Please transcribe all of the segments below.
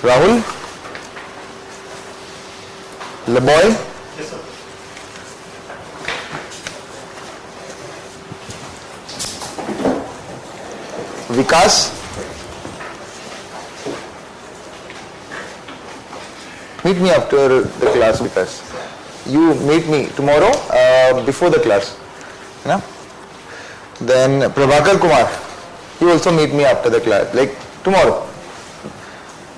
Rahul? Leboy? Yes, sir. Vikas? Meet me after the class, Vikas. You meet me tomorrow before the class. You know? Then Prabhakar Kumar, you also meet me after the class, like tomorrow.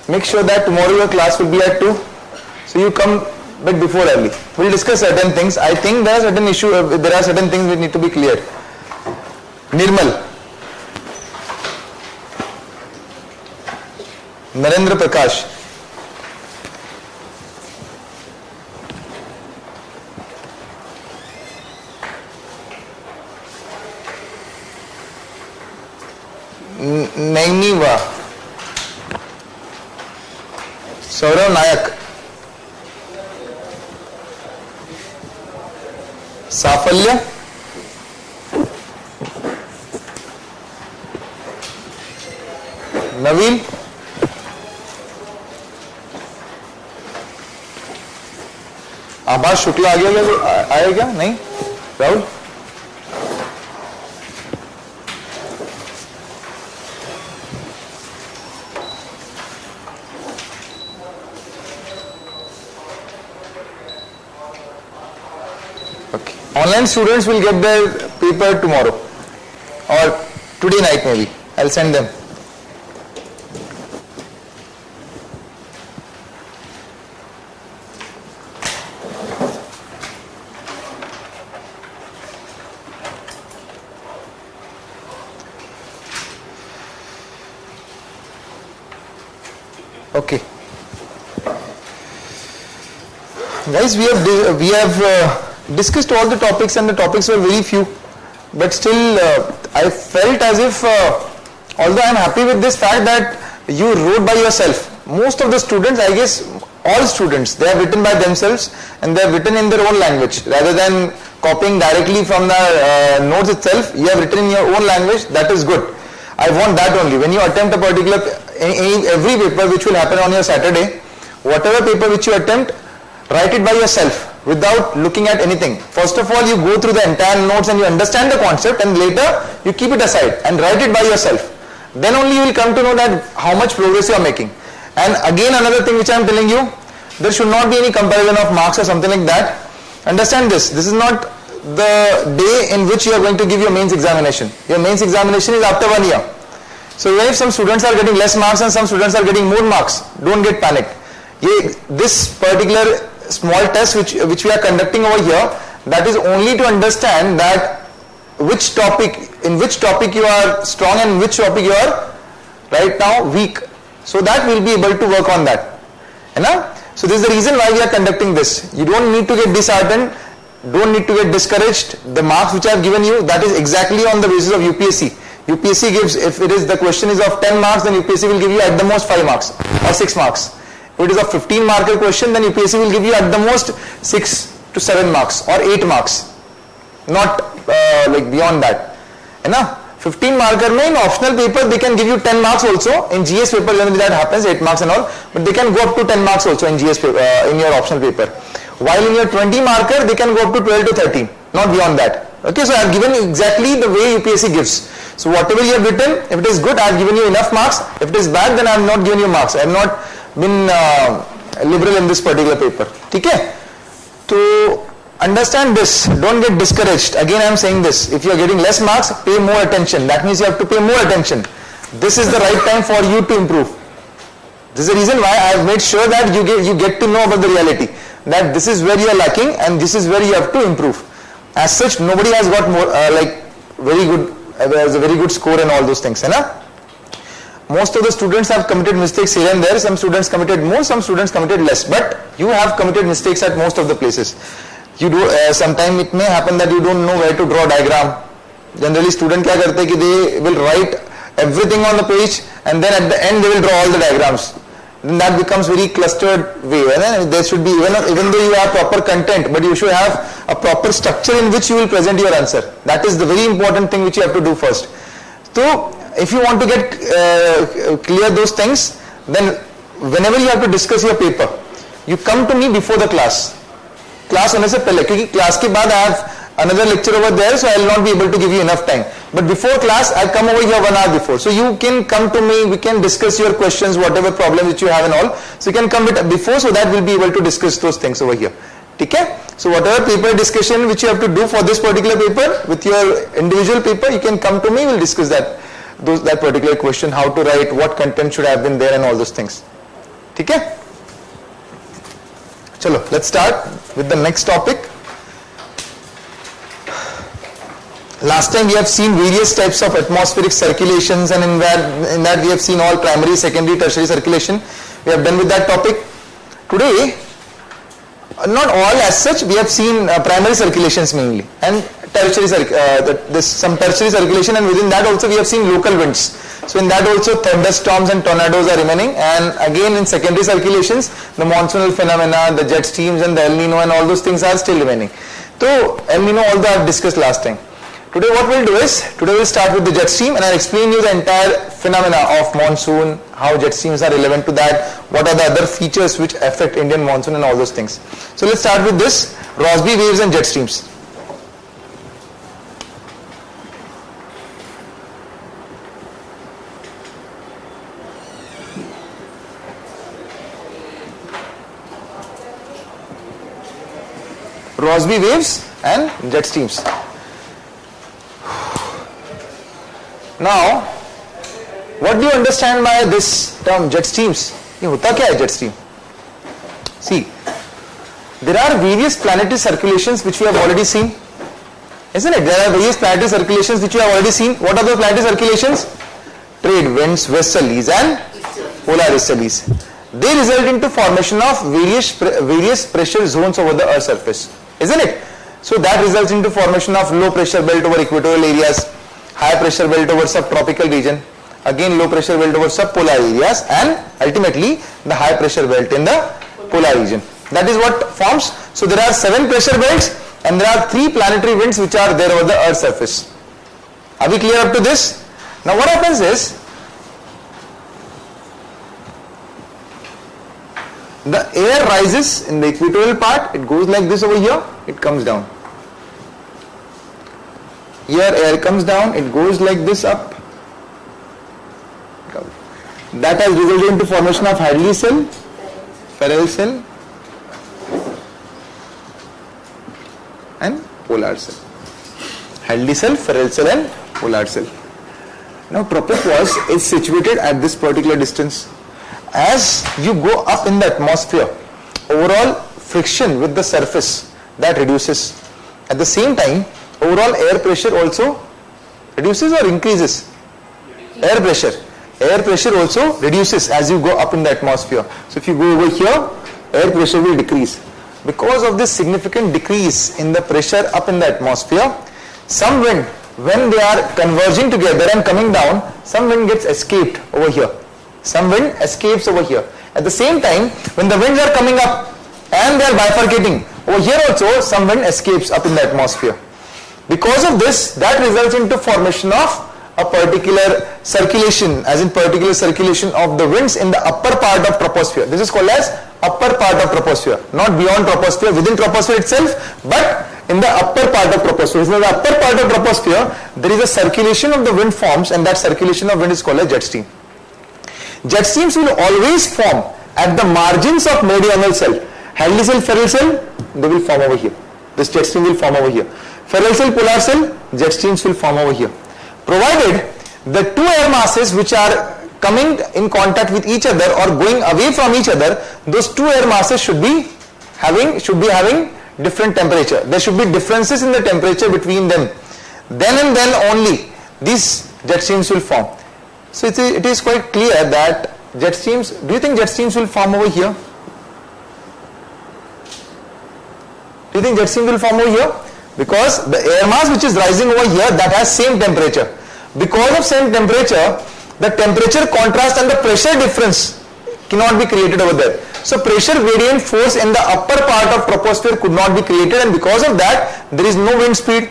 Make sure that tomorrow your class will be at 2. So you come a bit before early. We'll discuss certain things. I think there are certain there are certain things that need to be cleared. Nirmal. Narendra Prakash. Nainiva. Saurav Nayak. Safalya. Naveen. आभास शुक्ला आ गया क्या? आया क्या? नहीं? Rahul? Okay. Online students will get their paper tomorrow or today night maybe. I'll send them. Okay, guys, we have discussed all the topics, and the topics were very few, but still I felt as if although I am happy with this fact that you wrote by yourself. Most of the students, I guess all students, they have written by themselves and they have written in their own language rather than copying directly from the notes itself. You have written in your own language. That is good. I want that only. When you attempt a particular, every paper which will happen on your Saturday, whatever paper which you attempt, write it by yourself without looking at anything. First of all, you go through the entire notes and you understand the concept, and later you keep it aside and write it by yourself. Then only you will come to know that how much progress you are making. And again, another thing which I am telling you, there should not be any comparison of marks or something like that. Understand this. This is not the day in which you are going to give your mains examination. Your mains examination is after 1 year. So even if some students are getting less marks and some students are getting more marks, don't get panicked. This particular small test which we are conducting over here, that is only to understand that in which topic you are strong and which topic you are right now weak. So that we'll be able to work on that. So this is the reason why we are conducting this. You don't need to get disheartened. Don't need to get discouraged. The marks which I have given you, that is exactly on the basis of UPSC. UPSC gives, if it is the question is of 10 marks, then UPSC will give you at the most 5 marks or 6 marks. If it is a 15 marker question, then UPSC will give you at the most 6 to 7 marks or 8 marks. Not like beyond that. 15 marker mein in optional paper they can give you 10 marks also. In GS paper generally that happens, 8 marks and all, but they can go up to 10 marks also in GS paper, in your optional paper. While in your 20 marker they can go up to 12 to 13, not beyond that. Okay, so I have given exactly the way UPSC gives. So whatever you have written, if it is good, I have given you enough marks. If it is bad, then I have not given you marks. I have not been liberal in this particular paper. Okay? To understand this, don't get discouraged. Again I am saying this, if you are getting less marks, pay more attention. That means you have to pay more attention. This is the right time for you to improve. This is the reason why I have made sure that you get to know about the reality. That this is where you are lacking and this is where you have to improve. As such, nobody has got more has a very good score and all those things. Most of the students have committed mistakes here and there. Some students committed more, some students committed less. But you have committed mistakes at most of the places. You do. Sometimes it may happen that you don't know where to draw diagram. Generally, student क्या करते हैं कि they will write everything on the page and then at the end they will draw all the diagrams. Then that becomes very clustered way. There should be, even though you have proper content, but you should have a proper structure in which you will present your answer. That is the very important thing which you have to do first. So if you want to get clear those things, then whenever you have to discuss your paper, you come to me before the class. Class होने से पहले, क्योंकि class के बाद I have another lecture over there, so I will not be able to give you enough time. But before class, I come over here 1 hour before. So you can come to me, we can discuss your questions, whatever problems which you have and all. So you can come before, so that we'll be able to discuss those things over here. Okay? So whatever paper discussion which you have to do for this particular paper, with your individual paper, you can come to me, we'll discuss that particular question, how to write, what content should have been there and all those things. Okay? Chalo, let's start with the next topic. Last time we have seen various types of atmospheric circulations, and in that we have seen all primary, secondary, tertiary circulation. We have done with that topic. Today, not all as such, we have seen primary circulations mainly, and tertiary some tertiary circulation, and within that also we have seen local winds. So in that also thunderstorms and tornadoes are remaining, and again in secondary circulations, the monsoonal phenomena, the jet streams and the El Nino and all those things are still remaining. So El Nino although I have discussed last time. Today what we'll do is, today we'll start with the jet stream, and I'll explain you the entire phenomena of monsoon, how jet streams are relevant to that, what are the other features which affect Indian monsoon and all those things. So let's start with this, Rossby waves and jet streams. Rossby waves and jet streams. Now, what do you understand by this term jet streams? ये होता क्या है jet stream? See, there are various planetary circulations which we have already seen, isn't it? There are various planetary circulations which we have already seen. What are those planetary circulations? Trade winds, westerlies and polar easterlies. They result into formation of various pressure zones over the Earth's surface, isn't it? So that results into formation of low pressure belt over equatorial areas, high pressure belt over subtropical region, again low pressure belt over subpolar areas, and ultimately the high pressure belt in the polar region. That is what forms. So there are 7 pressure belts and there are 3 planetary winds which are there over the Earth's surface. Are we clear up to this? Now what happens is, the air rises in the equatorial part, it goes like this over here, it comes down. Here air comes down, it goes like this up. That has resulted into formation of Hadley cell, Ferrel cell and Pollard cell. Hadley cell, Ferrel cell and Pollard cell. Now tropopause is situated at this particular distance. As you go up in the atmosphere, overall friction with the surface that reduces. At the same time, overall air pressure also reduces or increases? Air pressure also reduces as you go up in the atmosphere. So if you go over here, air pressure will decrease. Because of this significant decrease in the pressure up in the atmosphere, some wind, when they are converging together and coming down, some wind gets escaped over here. Some wind escapes over here. At the same time, when the winds are coming up and they are bifurcating, over here also some wind escapes up in the atmosphere. Because of this, that results into formation of a particular circulation, as in particular circulation of the winds in the upper part of troposphere. This is called as upper part of troposphere, not beyond troposphere, within troposphere itself, but in the upper part of troposphere. So in the upper part of troposphere, there is a circulation of the wind forms, and that circulation of wind is called a jet stream. Jet streams will always form at the margins of meridional cell. Hadley cell, Ferrel cell, they will form over here. This jet stream will form over here. Ferrel cell, Pollard cell, jet streams will form over here. Provided the 2 air masses which are coming in contact with each other or going away from each other, those 2 air masses should be having different temperature. There should be differences in the temperature between them. Then and then only these jet streams will form. So it is quite clear that jet streams, do you think jet streams will form over here? Do you think jet streams will form over here? Because the air mass which is rising over here, that has same temperature. Because of same temperature, the temperature contrast and the pressure difference cannot be created over there. So pressure gradient force in the upper part of troposphere could not be created, and because of that, there is no wind speed.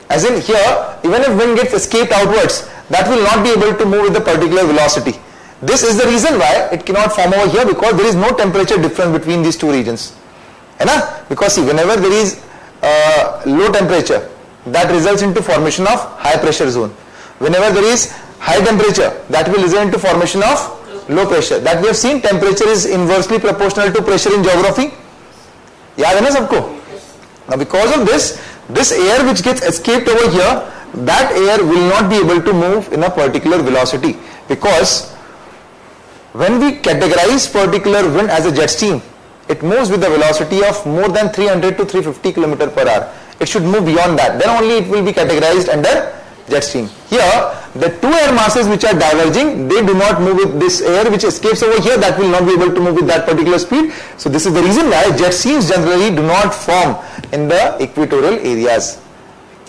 As in here, even if wind gets escaped outwards, that will not be able to move with a particular velocity. This is the reason why it cannot form over here, because there is no temperature difference between these two regions. Because see, whenever there is low temperature, that results into formation of high pressure zone. Whenever there is high temperature, that will result into formation of low pressure. That we have seen, temperature is inversely proportional to pressure in geography. याद है ना सबको? Now because of this air which gets escaped over here, that air will not be able to move in a particular velocity, because when we categorize particular wind as a jet stream, it moves with the velocity of more than 300 to 350 km per hour. It should move beyond that. Then only it will be categorized under jet stream. Here, the two air masses which are diverging, they do not move with this air which escapes over here. That will not be able to move with that particular speed. So this is the reason why jet streams generally do not form in the equatorial areas,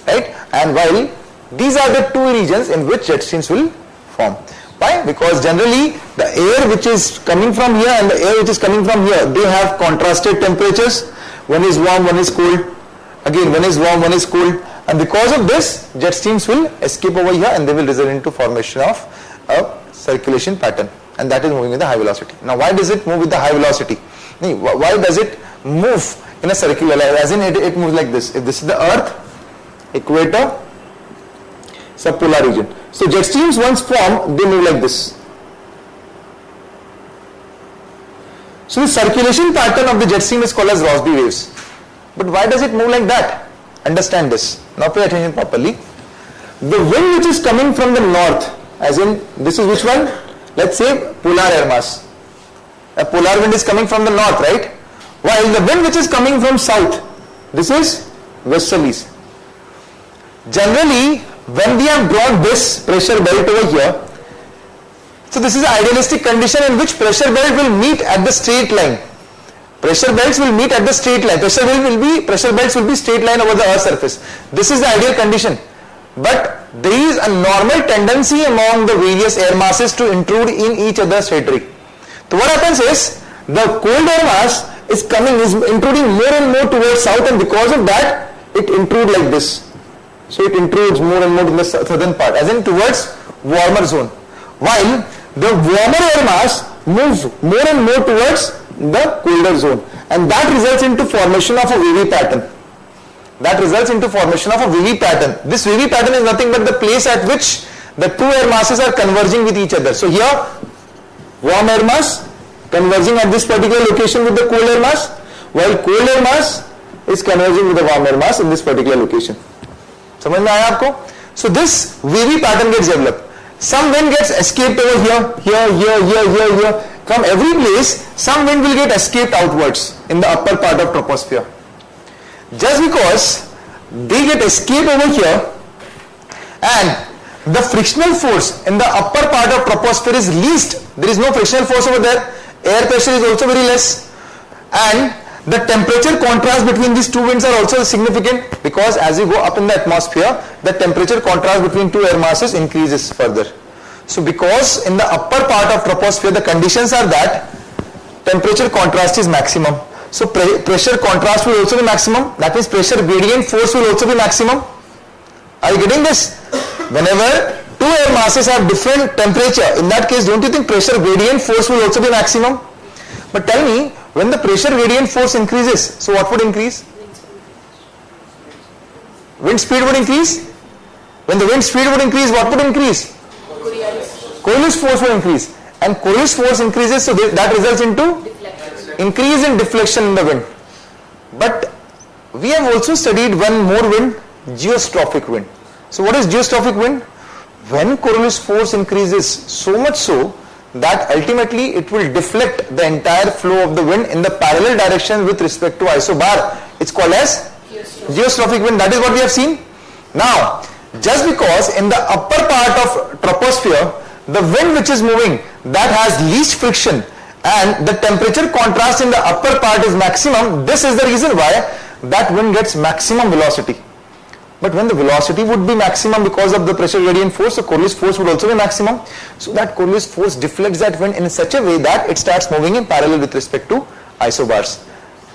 right? And while these are the two regions in which jet streams will form. Why? Because generally the air which is coming from here and the air which is coming from here, they have contrasted temperatures. One is warm, one is cold. Again, one is warm, one is cold. And because of this, jet streams will escape over here and they will result into formation of a circulation pattern. And that is moving with the high velocity. Now, why does it move with the high velocity? Why does it move in a circular line? As in, it moves like this. If this is the earth, equator, subpolar region. So jet streams once form, they move like this. So the circulation pattern of the jet stream is called as Rossby waves. But why does it move like that? Understand this. Now pay attention properly. The wind which is coming from the north, as in this is which one? Let's say polar air mass. A polar wind is coming from the north, right? While the wind which is coming from south, this is westerlies. Generally, when we have drawn this pressure belt over here, so this is an idealistic condition in which pressure belt will meet at the straight line. Pressure belts will meet at the straight line. Pressure belts will be straight line over the earth's surface. This is the ideal condition. But there is a normal tendency among the various air masses to intrude in each other's territory. So what happens is, the cold air mass is intruding more and more towards south, and because of that, it intrudes like this. So it intrudes more and more in the southern part, as in towards warmer zone. While the warmer air mass moves more and more towards the colder zone, and that results into formation of a wavy pattern. This wavy pattern is nothing but the place at which the two air masses are converging with each other. So here, warm air mass converging at this particular location with the cold air mass, while cold air mass is converging with the warm air mass in this particular location. समझ में आया आपको? So this wavy pattern gets developed. Some wind gets escaped over here. From every place, some wind will get escaped outwards in the upper part of troposphere. Just because they get escaped over here, and the frictional force in the upper part of troposphere is least. There is no frictional force over there. Air pressure is also very less, and the temperature contrast between these two winds are also significant, because as you go up in the atmosphere, the temperature contrast between two air masses increases further. So because in the upper part of troposphere the conditions are that temperature contrast is maximum, so pressure contrast will also be maximum. That means pressure gradient force will also be maximum. Are you getting this? Whenever two air masses have different temperature, in that case, don't you think pressure gradient force will also be maximum? But tell me, when the pressure gradient force increases, so what would increase? Wind speed would increase. When the wind speed would increase, what would increase? Coriolis force will increase. And Coriolis force increases, so that results into increase in deflection in the wind. But we have also studied one more wind, geostrophic wind. So what is geostrophic wind? When Coriolis force increases so much so that ultimately it will deflect the entire flow of the wind in the parallel direction with respect to isobar. It's called as geostrophic wind. That is what we have seen. Now, just because in the upper part of troposphere, the wind which is moving, that has least friction and the temperature contrast in the upper part is maximum, this is the reason why that wind gets maximum velocity. But when the velocity would be maximum because of the pressure gradient force, the Coriolis force would also be maximum. So that Coriolis force deflects that wind in such a way that it starts moving in parallel with respect to isobars.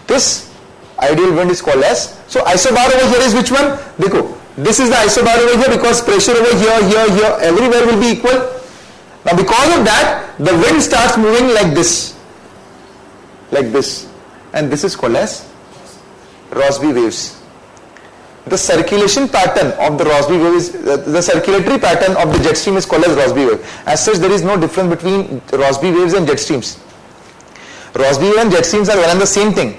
This ideal wind is called as, so isobar over here is which one? Dekho, this is the isobar over here because pressure over here, everywhere will be equal. Now because of that, the wind starts moving like this, and this is called as Rossby waves. The circulation pattern of the Rossby wave is, the circulatory pattern of the jet stream is called as Rossby wave. As such, there is no difference between Rossby waves and jet streams. Rossby wave and jet streams are one and the same thing.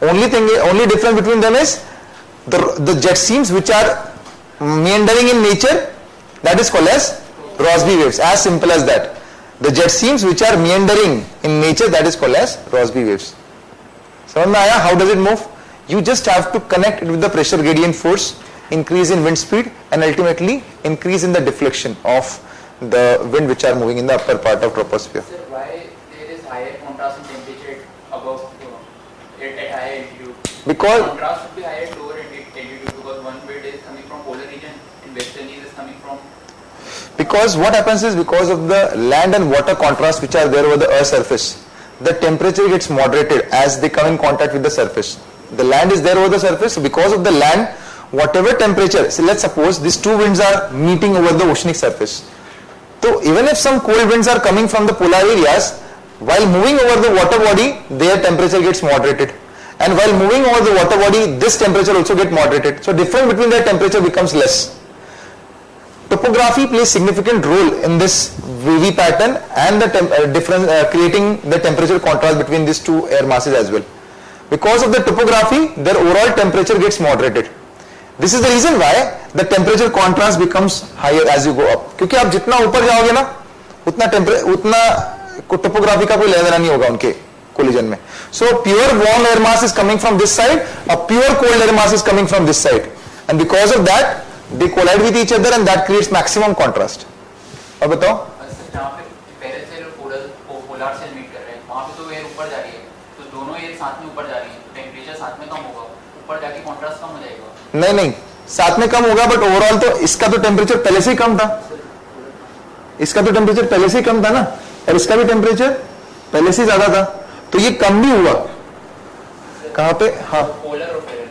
Only difference between them is the jet streams which are meandering in nature, that is called as Rossby waves. As simple as that. The jet streams which are meandering in nature, that is called as Rossby waves. समझ में आया? How does it move? You just have to connect it with the pressure gradient force, increase in wind speed, and ultimately increase in the deflection of the wind which are moving in the upper part of troposphere. Sir, why there is higher contrast in temperature above at higher altitude? Because contrast should be higher at lower altitude, because one wind is coming from polar region and westerlies is coming from. Because what happens is, because of the land and water contrast which are there over the Earth's surface, the temperature gets moderated as they come in contact with the surface. The land is there over the surface, so because of the land, whatever temperature, so let's suppose these two winds are meeting over the oceanic surface. So even if some cold winds are coming from the polar areas, while moving over the water body, their temperature gets moderated. And while moving over the water body, this temperature also gets moderated. So difference between their temperature becomes less. Topography plays significant role in this wavy pattern and the creating the temperature contrast between these two air masses as well. Because of the topography, their overall temperature gets moderated. This is the reason why the temperature contrast becomes higher as you go up. क्योंकि आप जितना ऊपर जाओगे ना, उतना topography का कोई लेना नहीं होगा उनके collision में. So pure warm air mass is coming from this side, a pure cold air mass is coming from this side, and because of that, they collide with each other, and that creates maximum contrast. अब बताओ? जहाँ पे Paracel और polar cell meet कर रहे हैं, वहाँ पे तो एयर ऊपर जा रही है, तो दोनों एयर साथ में ऊपर जा रही है, तो टेम्परेचर साथ में कम होगा, ऊपर जाके कॉन्ट्रास्ट कम हो जाएगा. नहीं, साथ में कम होगा, बट ओवरऑल तो इसका तो टेम्परेचर पहले से ही कम था. इसका तो टेम्परेचर पहले से ही कम था ना, और इसका भी टेम्परेचर पहले से ही ज्यादा था, तो ये कम भी हुआ. कहाँ पे? हाँ, पोलर और फेयर.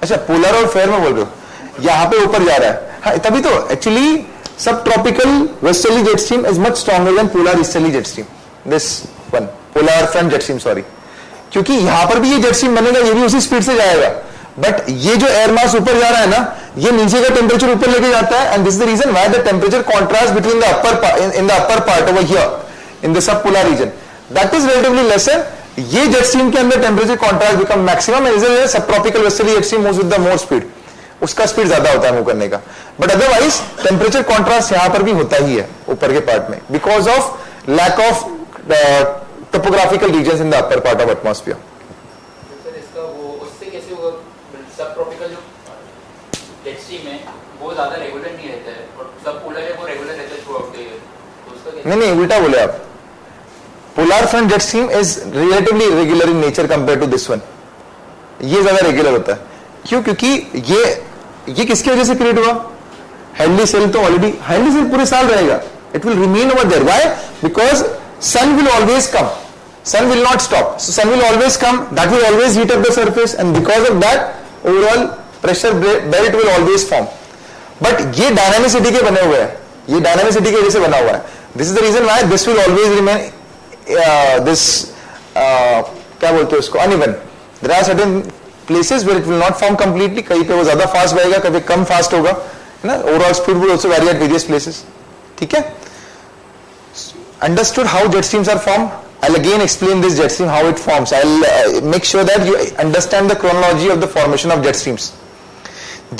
अच्छा, पोलर और फेयर में बोल रहे हो, यहाँ पे ऊपर जा रहा है. हाँ, तभी तो एक्चुअली सब tropical westerly jet stream is much stronger than polar easterly jet stream. This one polar front jet stream, sorry, क्योंकि यहां पर भी ये जेट स्ट्रीम बनेगा, ये भी उसी स्पीड से जाएगा, बट ये जो एयर मास ऊपर जा रहा है ना, ये नीचे का टेम्परेचर ऊपर लेके जाता है, and this is the reason why the temperature contrast between the upper part over here in the sub polar region, that is relatively lesser. ये जेट स्ट्रीम के अंदर temperature contrast become maximum, and sub tropical westerly jet stream moves with the more speed, उसका speed ज्यादा होता है move करने का. But otherwise temperature contrast यहां पर भी होता ही है ऊपर के पार्ट में, because of lack of topographical reasons in the upper part of atmosphere. इसका वो उससे कैसे वो सब ट्रॉपिकल जो जेट स्ट्रीम है वो ज्यादा रेगुलर नहीं रहता है, और सब पोलर है वो रेगुलर रहता है थ्रू आउट द ईयर, तो उसका कैसे? नहीं, उल्टा बोले आप. Polar front jet stream is relatively irregular in nature compare to this one. ये ज्यादा रेगुलर होता है. क्यों? क्योंकि ये किसकी वजह से क्रिएट हुआ? हेडली सेल तो ऑलरेडी, हेडली सेल पूरे साल रहेगा, it will remain over there. Why? Because sun will always come, sun will not stop, so sun will always come, that will always heat up the surface, and because of that overall pressure belt will always form. But ये dynamicity के बने हुए हैं, ये dynamicity की वजह से बना हुआ है. This is the reason why this will always remain क्या बोलते हैं उसको, uneven. There are certain places where it will not form completely, कहीं पे वो ज्यादा फास्ट बहेगा, कभी कम फास्ट होगा, है ना. Overall speed will also vary at various places. ठीक है? Understood how jet streams are formed? I'll again explain this jet stream, how it forms. I'll make sure that you understand the chronology of the formation of jet streams.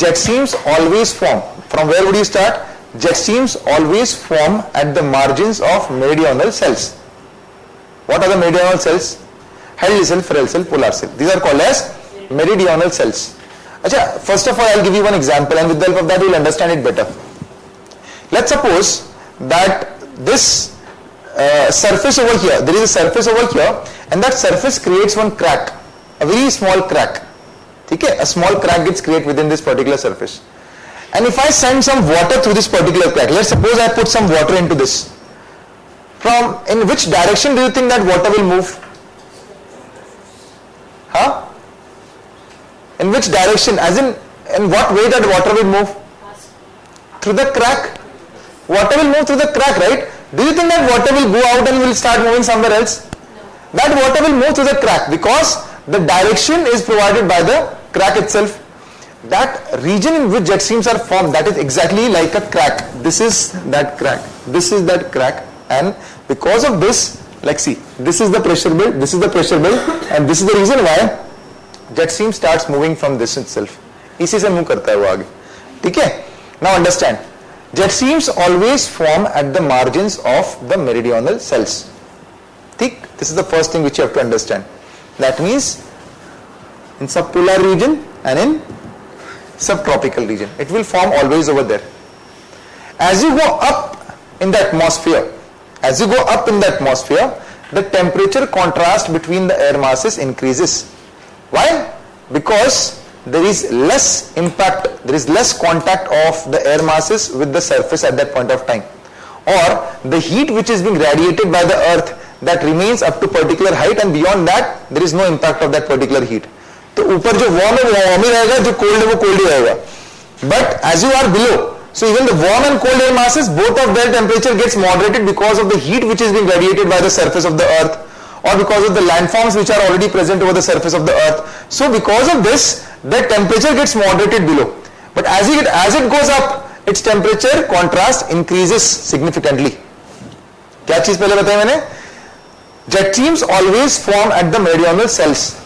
Jet streams always form. From where would you start? Jet streams always form at the margins of meridional cells. What are the meridional cells? Hadley cell, Ferrel cell, polar cell. These are called as meridional cells. Achha, first of all, I'll give you one example, and with the help of that, you'll understand it better. Let's suppose that this surface over here, there is a surface over here, and that surface creates one crack, a very small crack. Okay, a small crack gets created within this particular surface, and if I send some water through this particular crack, let's suppose I put some water into this, from in which direction do you think that water will move? Huh? In which direction, as in what way that water will move? Through the crack. Water will move through the crack, right? Do you think that water will go out and will start moving somewhere else? No. That water will move through the crack because the direction is provided by the crack itself. That region in which jet streams are formed, that is exactly like a crack. This is that crack. This is that crack. And because of this, like see, this is the pressure build, this is the pressure build, and this is the reason why jet stream starts moving from this itself. इसी से move करता है वो आगे. ठीक है? Now understand. Jet streams always form at the margins of the meridional cells. ठीक? This is the first thing which you have to understand. That means in subpolar region and in subtropical region. It will form always over there. As you go up in the atmosphere, the temperature contrast between the air masses increases. Why? Because there is less impact, there is less contact of the air masses with the surface at that point of time. Or the heat which is being radiated by the earth, that remains up to particular height, and beyond that there is no impact of that particular heat. तो ऊपर जो warm है वो warm ही रहेगा, जो cold है वो cold ही रहेगा. But as you are below, so even the warm and cold air masses, both of their temperature gets moderated because of the heat which is being radiated by the surface of the earth, or because of the landforms which are already present over the surface of the earth. So because of this, the temperature gets moderated below. But as it goes up, its temperature contrast increases significantly. क्या चीज पहले बताई मैंने? Jet streams always form at the meridional cells.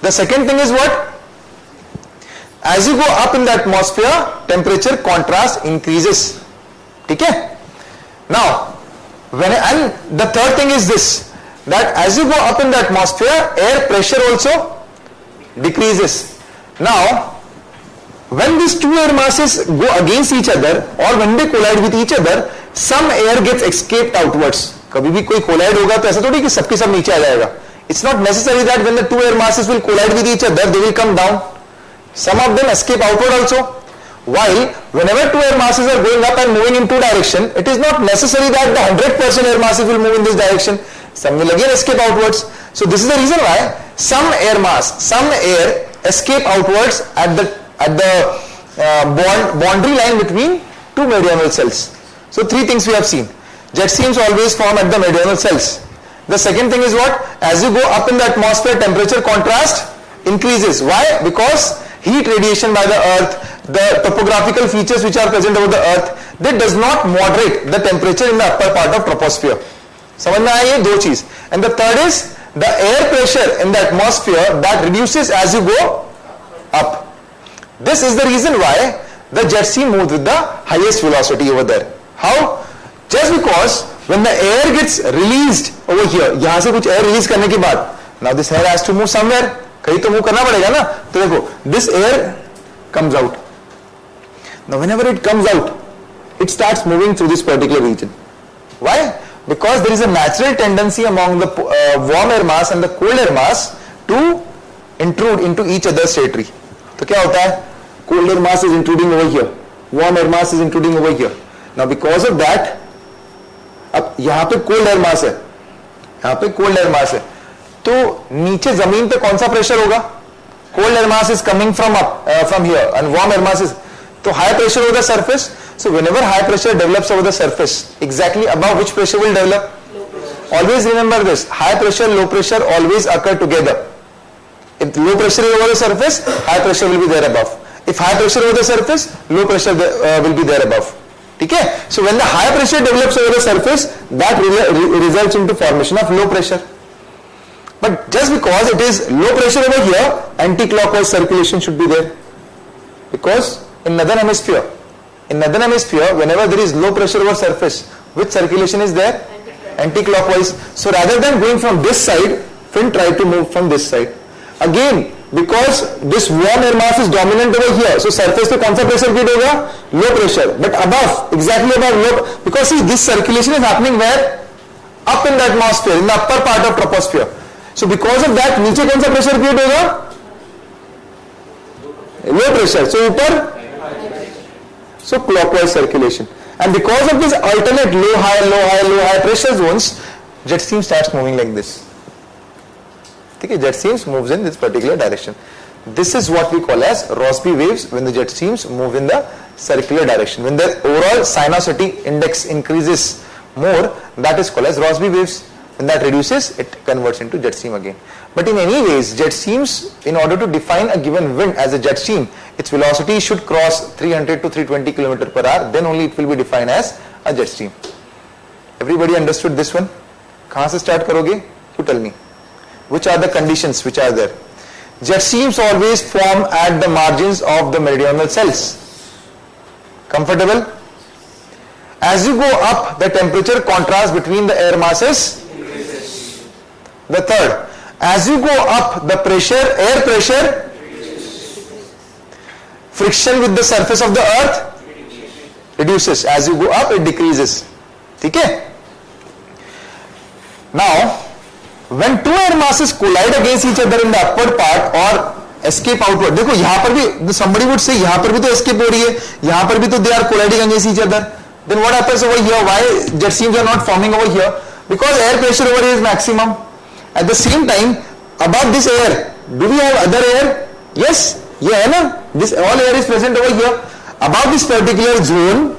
The second thing is what? As you go up in the atmosphere, temperature contrast increases. Okay? Now, and the third thing is this, that as you go up in the atmosphere, air pressure also decreases. Now, when these two air masses go against each other, or when they collide with each other, some air gets escaped outwards. कभी भी कोई collide होगा तो ऐसा थोड़ी कि सबके सब नीचे आ जाएगा. It's not necessary that when the two air masses will collide with each other, they will come down. Some of them escape outward also. While whenever two air masses are going up and moving in two directions, it is not necessary that the 100% air masses will move in this direction. Some will again escape outwards. So this is the reason why some air escape outwards at the boundary line between two meridional cells. So three things we have seen. Jet streams always form at the meridional cells. The second thing is what? As you go up in the atmosphere, temperature contrast increases. Why? Because heat radiation by the earth, the topographical features which are present over the earth, that does not moderate the temperature in the upper part of troposphere. समझ में आई ये दो चीज. And the third is the air pressure in the atmosphere that reduces as you go up. This is the reason why the jet stream moves with the highest velocity over there. How? Just because when the air gets released over here, यहाँ से कुछ air release करने के बाद, now this air has to move somewhere. कहीं तो move करना पड़ेगा ना. तो देखो, this air comes out. Now whenever it comes out, it starts moving through this particular region. Why? Because there is a natural tendency among the warm air mass and the cold air mass to intrude into each other's territory. तो क्या होता है? Cold air mass is intruding over here, warm air mass is intruding over here. Now because of that, अब यहाँ पे cold air mass है, यहाँ पे cold air mass है, तो नीचे जमीन पे कौन सा प्रेशर होगा? Cold air mass is coming from here, and warm air mass is, तो high pressure over the surface. So whenever high pressure develops over the surface, exactly above which pressure will develop? Always remember this, high pressure, low pressure always occur together. If low pressure is over the surface, high pressure will be there above. If high pressure over the surface, low pressure will be there above. Okay? So when the high pressure develops over the surface, that results into formation of low pressure. But just because it is low pressure over here, anti-clockwise circulation should be there. Because in northern hemisphere, whenever there is low pressure over surface, which circulation is there? Anti-clockwise. So rather than going from this side, fin try to move from this side. Again, because this warm air mass is dominant over here, so surface पे कौन सा pressure create होगा? Low pressure. But above, exactly above low, because see, this circulation is happening where? Up in the atmosphere, in the upper part of troposphere. So because of that, नीचे कौन सा pressure create होगा? Low pressure. So ऊपर, so clockwise circulation. And because of this alternate low high pressure zones, jet stream starts moving like this. Okay, jet streams moves in this particular direction. This is what we call as Rossby waves when the jet streams move in the circular direction. When the overall sinuosity index increases more, that is called as Rossby waves. When that reduces, it converts into jet stream again. But in any ways, jet streams, in order to define a given wind as a jet stream, its velocity should cross 300 to 320 km per hour, then only it will be defined as a jet stream. Everybody understood this one? कहाँ से start करोगे? You tell me. Which are the conditions which are there? Jet streams always form at the margins of the meridional cells. Comfortable? As you go up, the temperature contrast between the air masses. The third, as you go up, the pressure, air pressure, friction with the surface of the earth reduces. As you go up, it decreases. Okay? Now, when two air masses collide against each other in the upward part or escape outward, देखो यहाँ पर भी somebody would say यहाँ पर भी तो escape हो रही है, यहाँ पर भी तो they are colliding against each other. Then what happens over here? Why jet streams are not forming over here? Because air pressure over here is maximum. At the same time, above this air, do we have other air? Yes, yeah, na? This all air is present over here. Above this particular zone,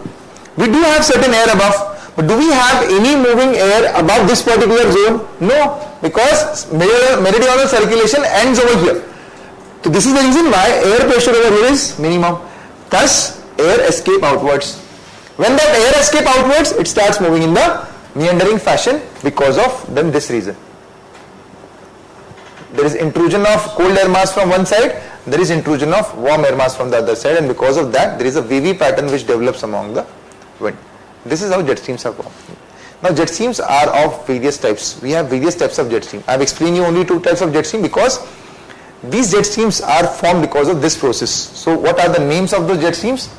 we do have certain air above. But do we have any moving air above this particular zone? No, because meridional circulation ends over here. So this is the reason why air pressure over here is minimum. Thus, air escape outwards. When that air escape outwards, it starts moving in the meandering fashion because of then this reason. There is intrusion of cold air mass from one side, there is intrusion of warm air mass from the other side, and because of that, there is a wavy pattern which develops among the wind. This is how jet streams are formed. Now, jet streams are of various types. We have various types of jet stream. I have explained you only two types of jet stream because these jet streams are formed because of this process. So, what are the names of those jet streams?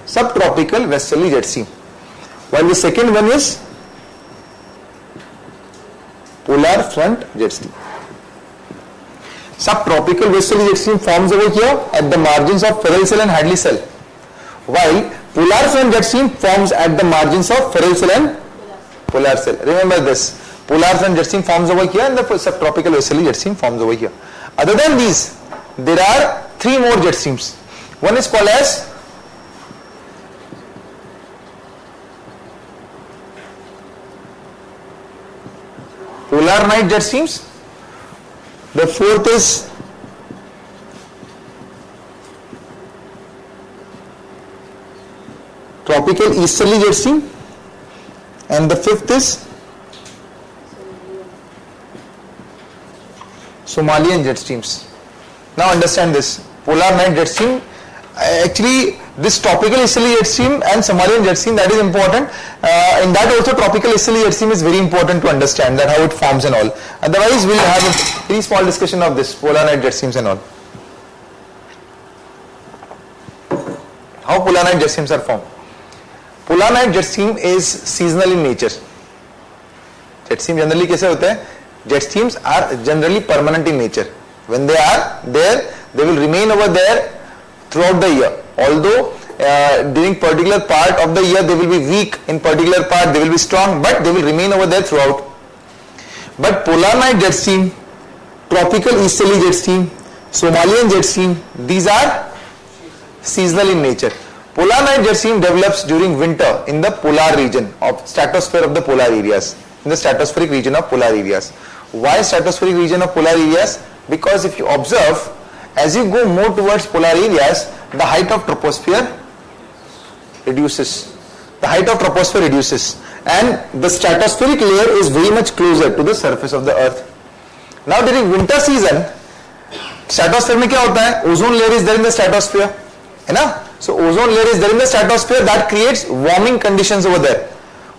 Subtropical westerly jet stream, while the second one is polar front jet stream. Subtropical westerly jet stream forms over here at the margins of Ferrel cell and Hadley cell, while polar front jet stream forms at the margins of Ferrel cell and polar cell. Remember this, polar front jet stream forms over here and the subtropical westerly jet stream forms over here. Other than these, there are three more jet streams. One is called as polar night jet streams. The fourth is tropical easterly jet stream, and the fifth is Somalian jet streams. Now understand this, polar night jet stream, actually this tropical easterly jet stream and Somalian jet stream, that is important. In that also tropical easterly jet stream is very important to understand that how it forms and all. Otherwise we will have a very small discussion of this polar night jet streams and all. How polar night jet streams are formed? Polar night jet stream is seasonal in nature. Jet stream generally कैसे होते हैं? Jet streams are generally permanent in nature. When they are there, they will remain over there throughout the year. Although during particular part of the year they will be weak, in particular part they will be strong, but they will remain over there throughout. But polar night jet stream, tropical easterly jet stream, Somalian jet stream, these are seasonal in nature. Polar night jet stream develops during winter in the polar region of stratosphere of the polar areas, in the stratospheric region of polar areas. Why stratospheric region of polar areas? Because if you observe, as you go more towards polar areas, the height of troposphere reduces. The height of troposphere reduces, and the stratospheric layer is very much closer to the surface of the earth. Now during winter season, stratosphere में क्या होता है? Ozone layer is there in the stratosphere, है ना? So ozone layer is there in the stratosphere, that creates warming conditions over there.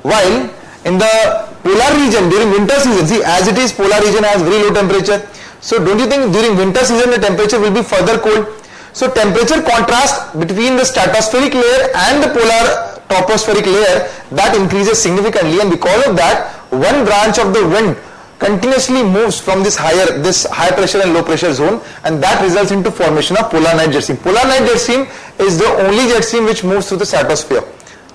While in the polar region during winter season, see, as it is, polar region has very low temperature. So don't you think during winter season the temperature will be further cold? So temperature contrast between the stratospheric layer and the polar tropospheric layer, that increases significantly, and because of that one branch of the wind continuously moves from this high pressure and low pressure zone, and that results into formation of polar night jet stream. Polar night jet stream is the only jet stream which moves through the stratosphere.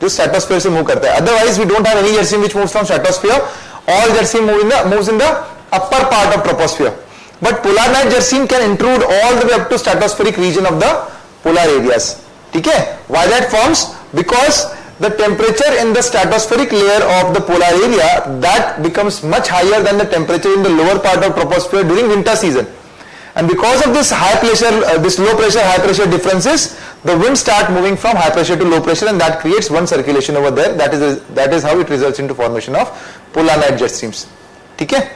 जो stratosphere से move करता है. Otherwise we don't have any jet stream which moves from stratosphere. all jet stream moves in the upper part of troposphere. But polar night jet stream can intrude all the way up to stratospheric region of the polar areas. Okay? Why that forms? Because the temperature in the stratospheric layer of the polar area, that becomes much higher than the temperature in the lower part of troposphere during winter season. And because of this high pressure, this low pressure, high pressure differences, the winds start moving from high pressure to low pressure, and that creates one circulation over there. That is how it results into formation of polar night jet streams. Okay?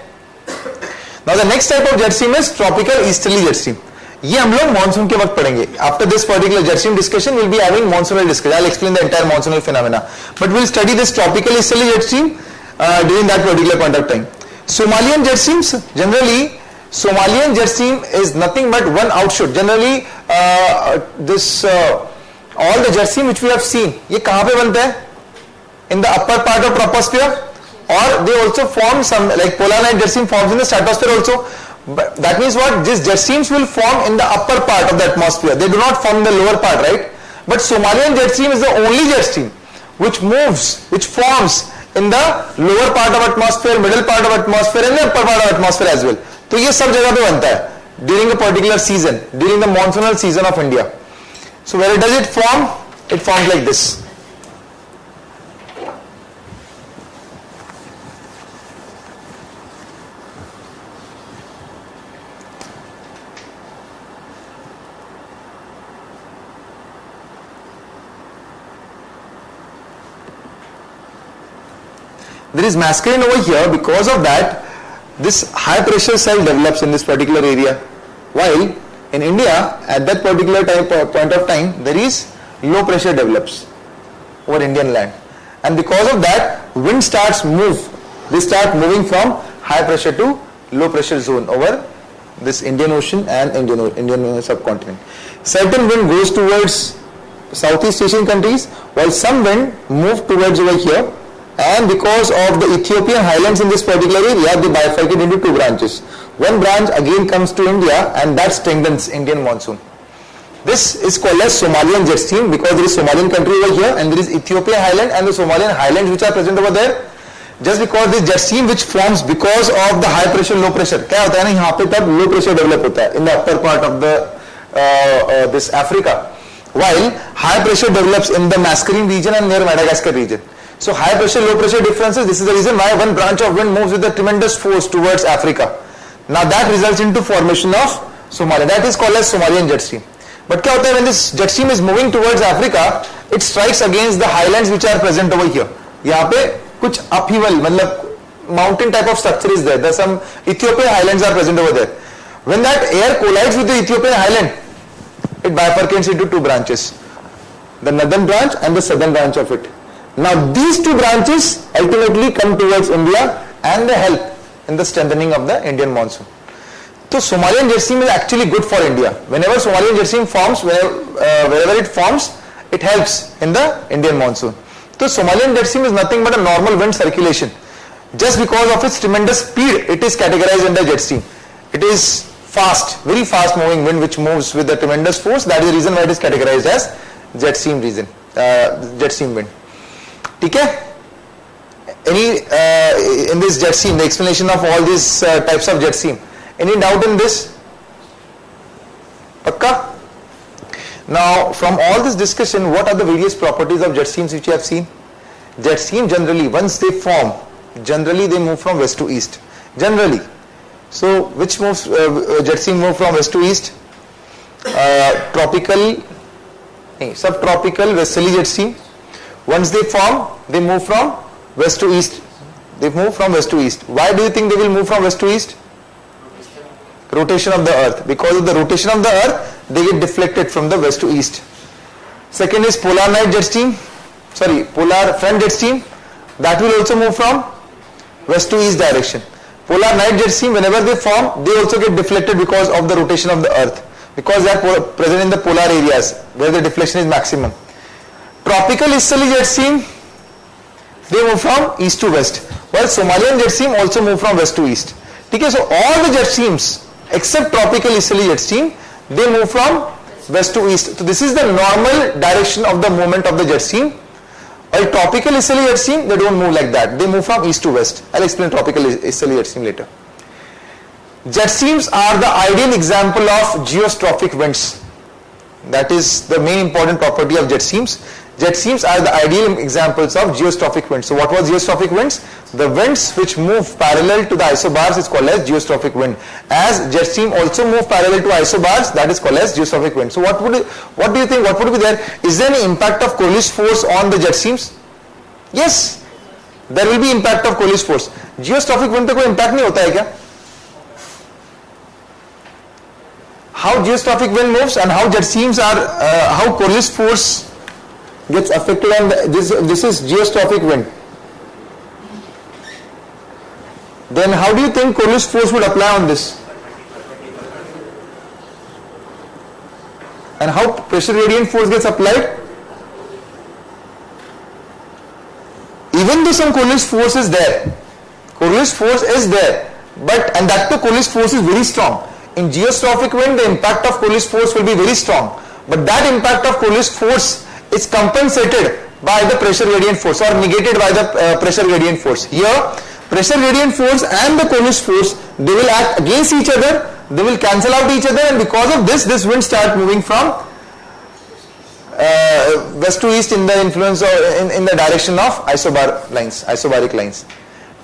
Now the next type of jet stream is tropical easterly jet stream. ये हम लोग monsoon के वक्त पढ़ेंगे. After this particular jet stream discussion, we'll be having monsoonal discussion. I'll explain the entire monsoonal phenomena. But we'll study this tropical easterly jet stream during that particular point of time. Somalian jet streams, generally, Somalian jet stream is nothing but one outshoot. Generally, all the jet stream which we have seen, ये कहाँ पे बनते हैं? In the upper part of troposphere, or they also form some, like polar night jet stream forms in the stratosphere also. But that means what? These jet streams will form in the upper part of the atmosphere. They do not form in the lower part, right? But Somalian jet stream is the only jet stream which forms in the lower part of atmosphere, middle part of atmosphere, and the upper part of atmosphere as well. तो ये सब जगह पे बनता है during a particular season, during the monsoonal season of India. So where does it form? It forms like this. There is masculine over here. Because of that, this high pressure cell develops in this particular area, while in India at that particular point of time there is low pressure develops over Indian land, and because of that wind starts they start moving from high pressure to low pressure zone over this Indian Ocean and Indian subcontinent. Certain wind goes towards Southeast Asian countries, while some wind move towards over here. And because of the Ethiopian highlands in this particular area, they bifurcate into two branches. One branch again comes to India, and that strengthens Indian monsoon. This is called as Somalian jet stream, because there is Somalian country over here, and there is Ethiopian highland and the Somalian highlands which are present over there. Just because this jet stream which forms because of the high pressure, low pressure, क्या होता है ना, यहाँ पे तब low pressure develop होता है in the upper part of the this Africa, while high pressure develops in the Mascarene region and near Madagascar region. So high pressure, low pressure differences, this is the reason why one branch of wind moves with a tremendous force towards Africa. Now that results into formation of Somalia. That is called as Somalian jet stream. But क्या होता है, when this jet stream is moving towards Africa, it strikes against the highlands which are present over here. यहाँ पे कुछ upheaval, मतलब mountain type of structure is there. There's some Ethiopian highlands are present over there. When that air collides with the Ethiopian highland, it bifurcates into two branches. The northern branch and the southern branch of it. Now these two branches ultimately come towards India and they help in the strengthening of the Indian monsoon. So Somalian jet stream is actually good for India. Whenever Somalian jet stream forms, wherever it forms, it helps in the Indian monsoon. So Somalian jet stream is nothing but a normal wind circulation. Just because of its tremendous speed, it is categorized under jet stream. It is fast, very fast moving wind which moves with a tremendous force. That is the reason why it is categorized as jet stream wind. Okay? Any in this jet stream, the explanation of all these types of jet stream. Any doubt in this? Pakka? Now, from all this discussion, what are the various properties of jet streams which you have seen? Jet stream generally, once they form, generally they move from west to east. Generally. So, which moves jet stream move from west to east? Subtropical westerly jet stream. Once they form, they move from west to east. They move from west to east. Why do you think they will move from west to east? Rotation of the earth. Because of the rotation of the earth, they get deflected from the west to east. Second is polar night jet stream. Polar front jet stream. That will also move from west to east direction. Polar night jet stream, whenever they form, they also get deflected because of the rotation of the earth. Because they are present in the polar areas where the deflection is maximum. Tropical easterly jet stream, they move from east to west, while Somalian jet stream also move from west to east. Okay, so all the jet streams except tropical easterly jet stream, they move from west to east. So this is the normal direction of the movement of the jet stream. While tropical easterly jet stream, they don't move like that. They move from east to west. I'll explain tropical easterly jet stream later. Jet streams are the ideal example of geostrophic winds. That is the main important property of jet streams. Jet streams are the ideal examples of geostrophic winds. So what was geostrophic winds? The winds which move parallel to the isobars is called as geostrophic wind. As jet stream also move parallel to isobars, that is called as geostrophic wind. So what do you think? What would be there? Is there any impact of Coriolis force on the jet streams? Yes, there will be impact of Coriolis force. Geostrophic wind पे कोई impact नहीं होता है क्या? How geostrophic wind moves and how jet streams are, how Coriolis force gets affected on this is geostrophic wind. Then how do you think Coriolis force would apply on this? And how pressure gradient force gets applied? Even though some Coriolis force is there, Coriolis force is there, but and that too Coriolis force is very strong. In geostrophic wind, the impact of Coriolis force will be very strong, but that impact of Coriolis force is compensated by the pressure gradient force or negated by the pressure gradient force. Here, pressure gradient force and the Coriolis force, they will act against each other, they will cancel out each other, and because of this wind start moving from west to east in the influence of, in the direction of isobaric lines.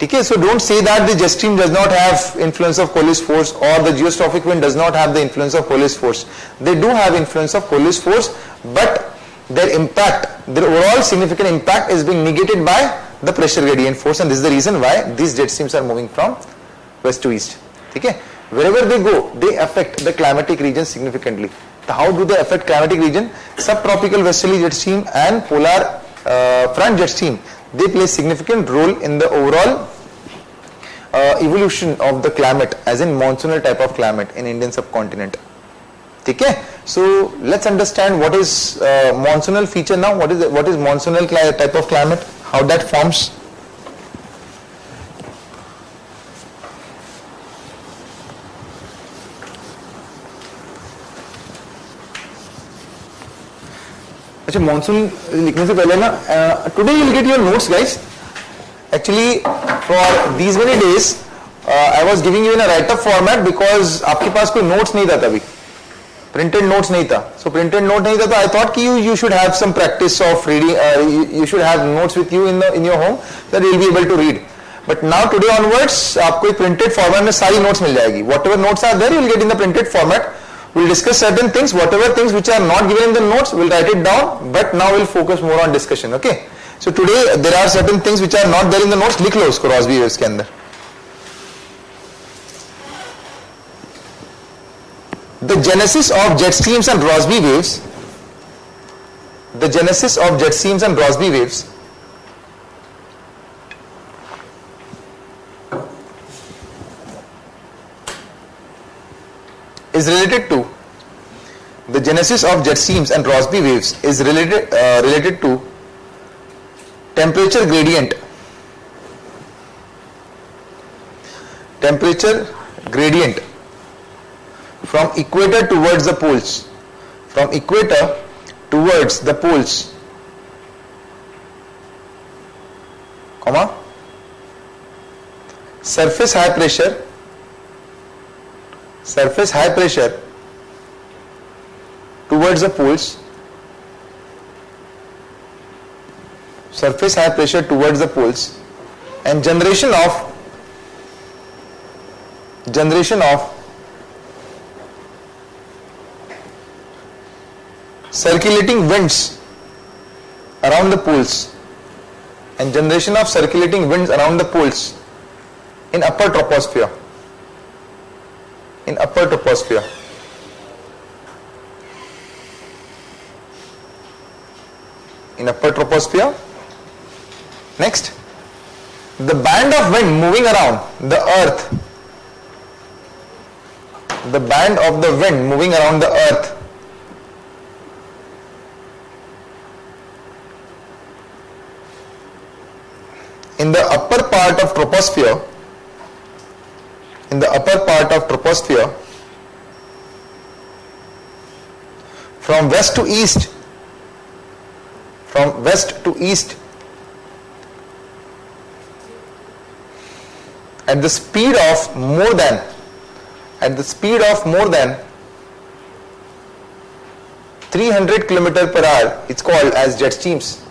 Okay, so don't say that the jet stream does not have influence of Coriolis force or the geostrophic wind does not have the influence of Coriolis force. They do have influence of Coriolis force, but their impact, their overall significant impact is being negated by the pressure gradient force, and this is the reason why these jet streams are moving from west to east. Okay, wherever they go, they affect the climatic region significantly. So how do they affect climatic region? Subtropical westerly jet stream and polar front jet stream, they play significant role in the overall evolution of the climate, as in monsoonal type of climate in Indian subcontinent. Okay, so let's understand what is monsoonal feature now. What is monsoonal type of climate? How that forms? अच्छा monsoon लिखने से पहले ना today you will get your notes, guys. Actually for these many days I was giving you in a write-up format because आपके पास कोई notes नहीं था तभी, printed notes नहीं था. So printed note नहीं था तो I thought कि you should have some practice of reading. You should have notes with you in your home that you will be able to read. But now today onwards आपको एक printed format में सारी notes मिल जाएगी. Whatever notes are there you will get in the printed format. We'll discuss certain things, whatever things which are not given in the notes, we'll write it down, but now we'll focus more on discussion, okay? So today there are certain things which are not there in the notes, लिख लो उसको Rossby waves के अंदर. The genesis of jet streams and Rossby waves, the genesis of jet streams and Rossby waves is related to the genesis of jet streams and Rossby waves is related to temperature gradient from equator towards the poles, comma, surface high pressure towards the poles, and generation of circulating winds around the poles, in upper troposphere. Next, the band of wind moving around the earth, in the upper part of troposphere, from west to east at the speed of more than 300 km per hour, it's called as jet streams.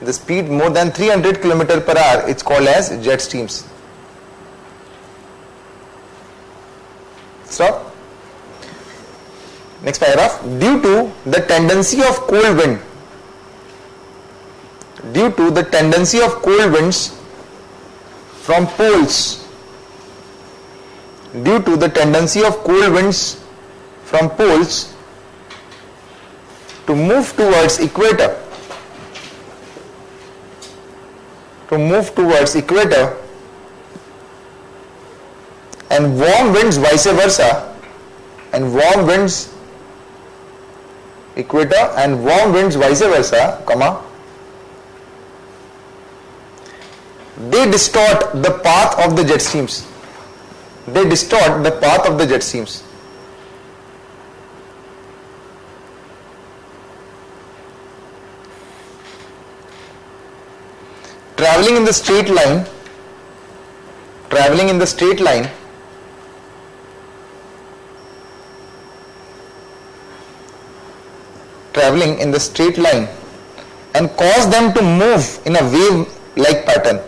The speed more than 300 km per hour, it's called as jet streams. Stop. Next paragraph. Due to the tendency of cold winds from poles, to move towards equator, and warm winds vice versa, comma, they distort the path of the jet streams. Traveling in the straight line, and cause them to move in a wave-like pattern,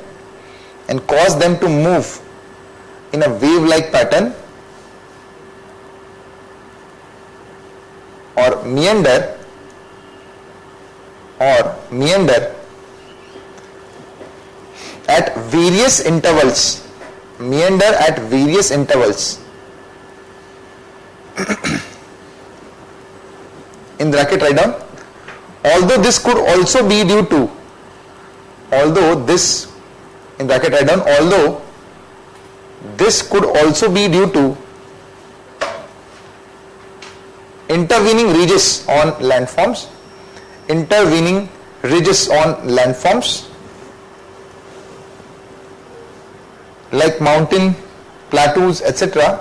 or meander at various intervals. In bracket write down, although this could also be due to intervening ridges on landforms, like mountain, plateaus, etc.,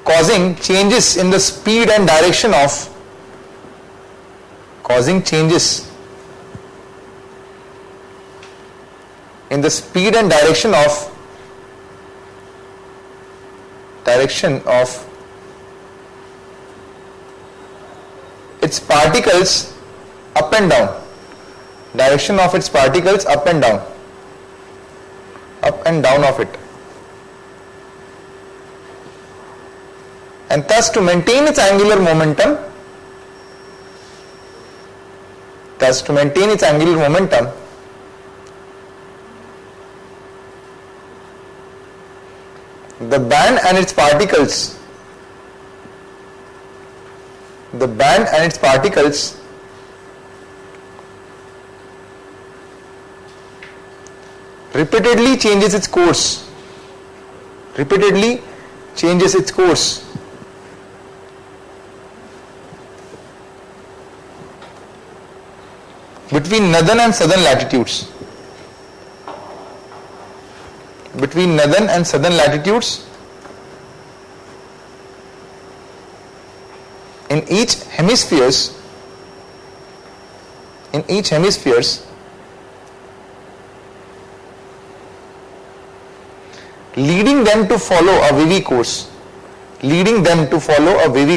causing changes in the speed and direction of its particles up and down, of it, and thus to maintain its angular momentum, the band and its particles repeatedly changes its course between northern and southern latitudes. In each hemispheres, leading them to follow a wavy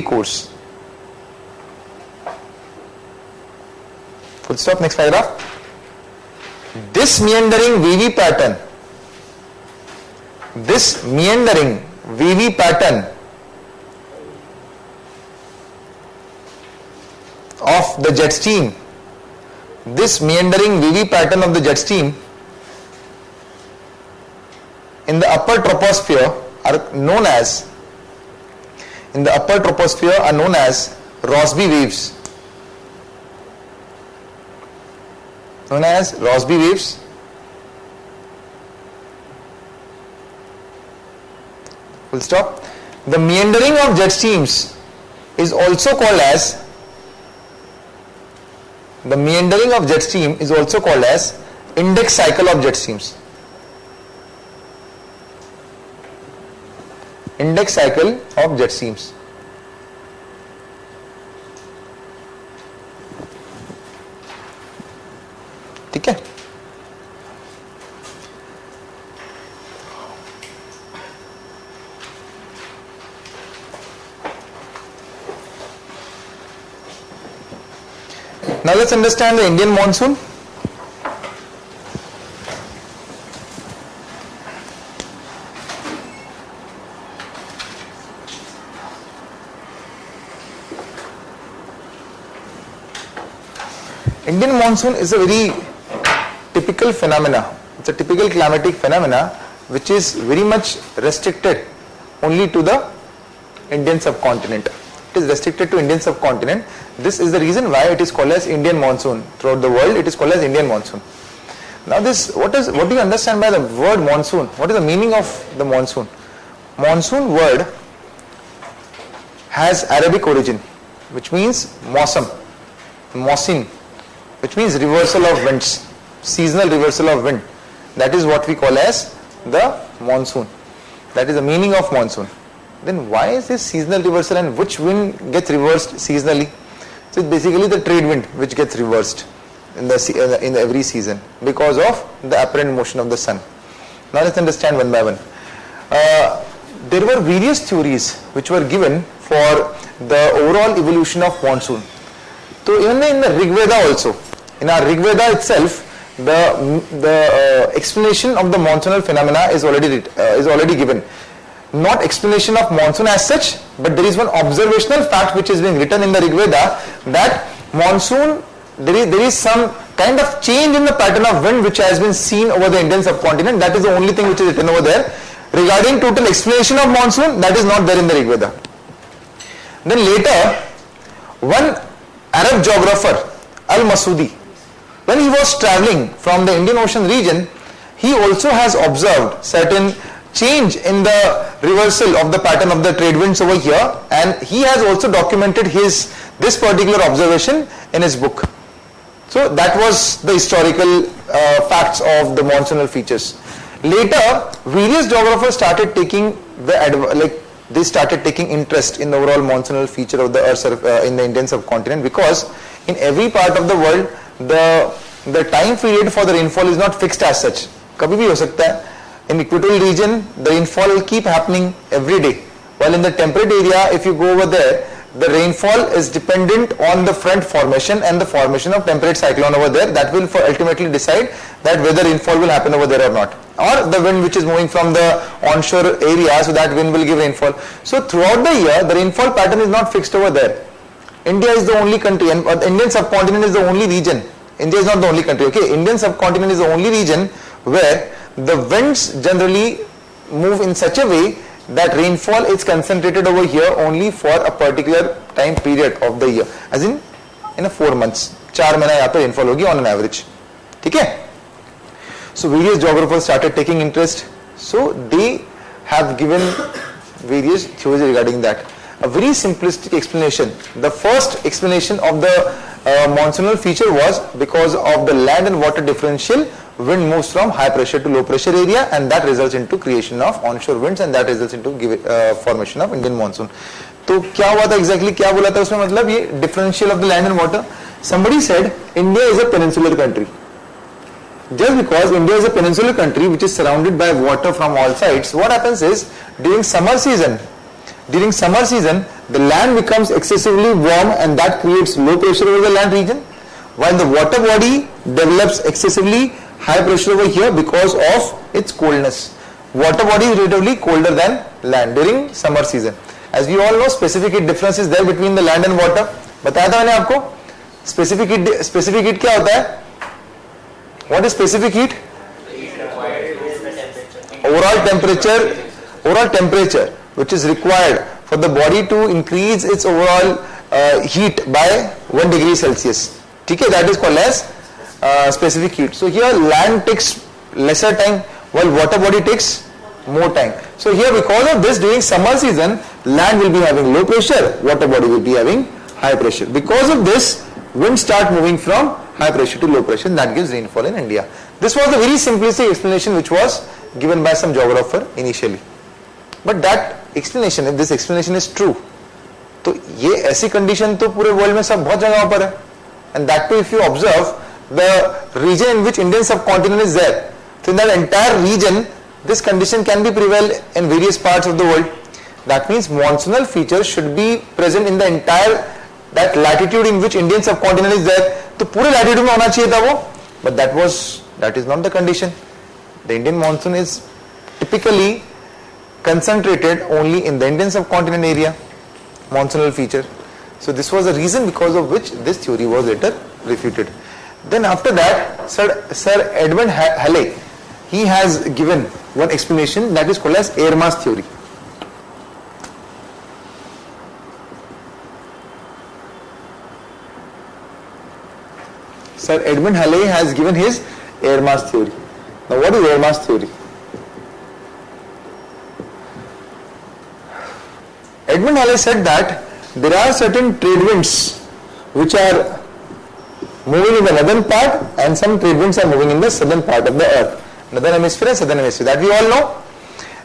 course. Full stop. Next paragraph. This meandering wavy pattern of the jet stream, in the upper troposphere are known as Rossby waves. Full stop. The meandering of jet streams is also called as index cycle of jet streams. ठीक है. Now let's understand the Indian monsoon. Indian monsoon is a very typical phenomena. It's a typical climatic phenomena which is very much restricted only to the Indian subcontinent. It is restricted to Indian subcontinent. This is the reason why it is called as Indian monsoon. Throughout the world it is called as Indian monsoon. Now what do you understand by the word monsoon? What is the meaning of the monsoon? Monsoon word has Arabic origin, which means mawsam, mawsin, which means reversal of winds, seasonal reversal of wind. That is what we call as the monsoon. That is the meaning of monsoon. Then why is this seasonal reversal, and which wind gets reversed seasonally? So it's basically the trade wind which gets reversed in every season because of the apparent motion of the sun. Now let's understand one by one. There were various theories which were given for the overall evolution of monsoon. So even in the Rig Veda also, in our Rig Veda itself, the explanation of the monsoonal phenomena is already given. Not explanation of monsoon as such, but there is one observational fact which is being written in the Rig Veda, that monsoon, there is some kind of change in the pattern of wind which has been seen over the Indian subcontinent. That is the only thing which is written over there. Regarding total explanation of monsoon, that is not there in the Rig Veda. Then later, one Arab geographer, Al-Masudi, when he was traveling from the Indian Ocean region, he also has observed certain change in the reversal of the pattern of the trade winds over here, and he has also documented this particular observation in his book. So that was the historical facts of the monsoonal features. Later, various geographers started taking they started taking interest in the overall monsoonal feature of the Earth in the Indian subcontinent, because in every part of the world the time period for the rainfall is not fixed as such. कभी भी हो सकता है. In equatorial region, the rainfall will keep happening every day. While in the temperate area, if you go over there, the rainfall is dependent on the front formation and the formation of temperate cyclone over there. That will ultimately decide that whether rainfall will happen over there or not. Or the wind which is moving from the onshore area, so that wind will give rainfall. So throughout the year, the rainfall pattern is not fixed over there. India is the only country, and the Indian subcontinent is the only region. India is not the only country, okay? Indian subcontinent is the only region where the winds generally move in such a way that rainfall is concentrated over here only for a particular time period of the year, as in a 4 months. 4 महीना यहाँ पे rainfall होगी on an average. ठीक है? So various geographers started taking interest. So they have given various theories regarding that. A very simplistic explanation. The first explanation of the monsoonal feature was because of the land and water differential. Wind moves from high pressure to low pressure area, and that results into creation of onshore winds, and that results into formation of Indian monsoon. तो क्या हुआ था exactly? क्या बोला था उसमें? मतलब ये differential of the land and water. Somebody said India is a peninsular country. Just because India is a peninsular country which is surrounded by water from all sides, what happens is during summer season, the land becomes excessively warm, and that creates low pressure over the land region, while the water body develops excessively high pressure over here because of its coldness. Water body is relatively colder than land during summer season. As we all know, specific heat difference is there between the land and water. बताया था मैंने आपको specific heat क्या होता है? What is specific heat? Overall temperature which is required for the body to increase its overall heat by 1 degree Celsius. Okay, that is called as specific heat. So here land takes lesser time while water body takes more time. So here, because of this, during summer season, land will be having low pressure, water body will be having high pressure. Because of this, winds start moving from high pressure to low pressure, and that gives rainfall in India. This was a very simplistic explanation which was given by some geographer initially. But that explanation, if this explanation is true, तो ये ऐसी condition तो पूरे world में सब बहुत जगहों पर है. And that too, if you observe the region in which Indian subcontinent is there, so in that entire region, this condition can be prevail in various parts of the world. That means monsoonal features should be present in the entire that latitude in which Indian subcontinent is there, तो पूरे latitude में होना चाहिए था वो, but that is not the condition. The Indian monsoon is typically concentrated only in the Indian subcontinent area, monsoonal feature. So this was the reason because of which this theory was later refuted. Then after that, Sir Edmund Halley, he has given one explanation that is called as air mass theory. Sir Edmund Halley has given his air mass theory. Now what is air mass theory? Edmund Halley said that there are certain trade winds which are moving in the northern part and some trade winds are moving in the southern part of the earth. Northern hemisphere and southern hemisphere, that we all know.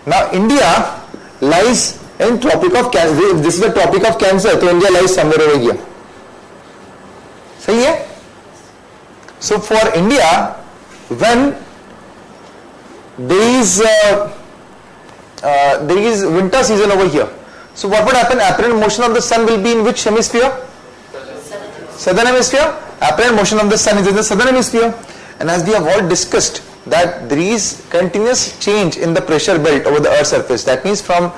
Now India lies in tropic of Cancer. This is the tropic of Cancer, so India lies somewhere over here. सही है? So for India, when there is winter season over here, so what would happen? Apparent motion of the sun will be in which hemisphere? Southern hemisphere. Apparent motion of the sun is in the southern hemisphere. And as we have all discussed, that there is continuous change in the pressure belt over the earth's surface. That means from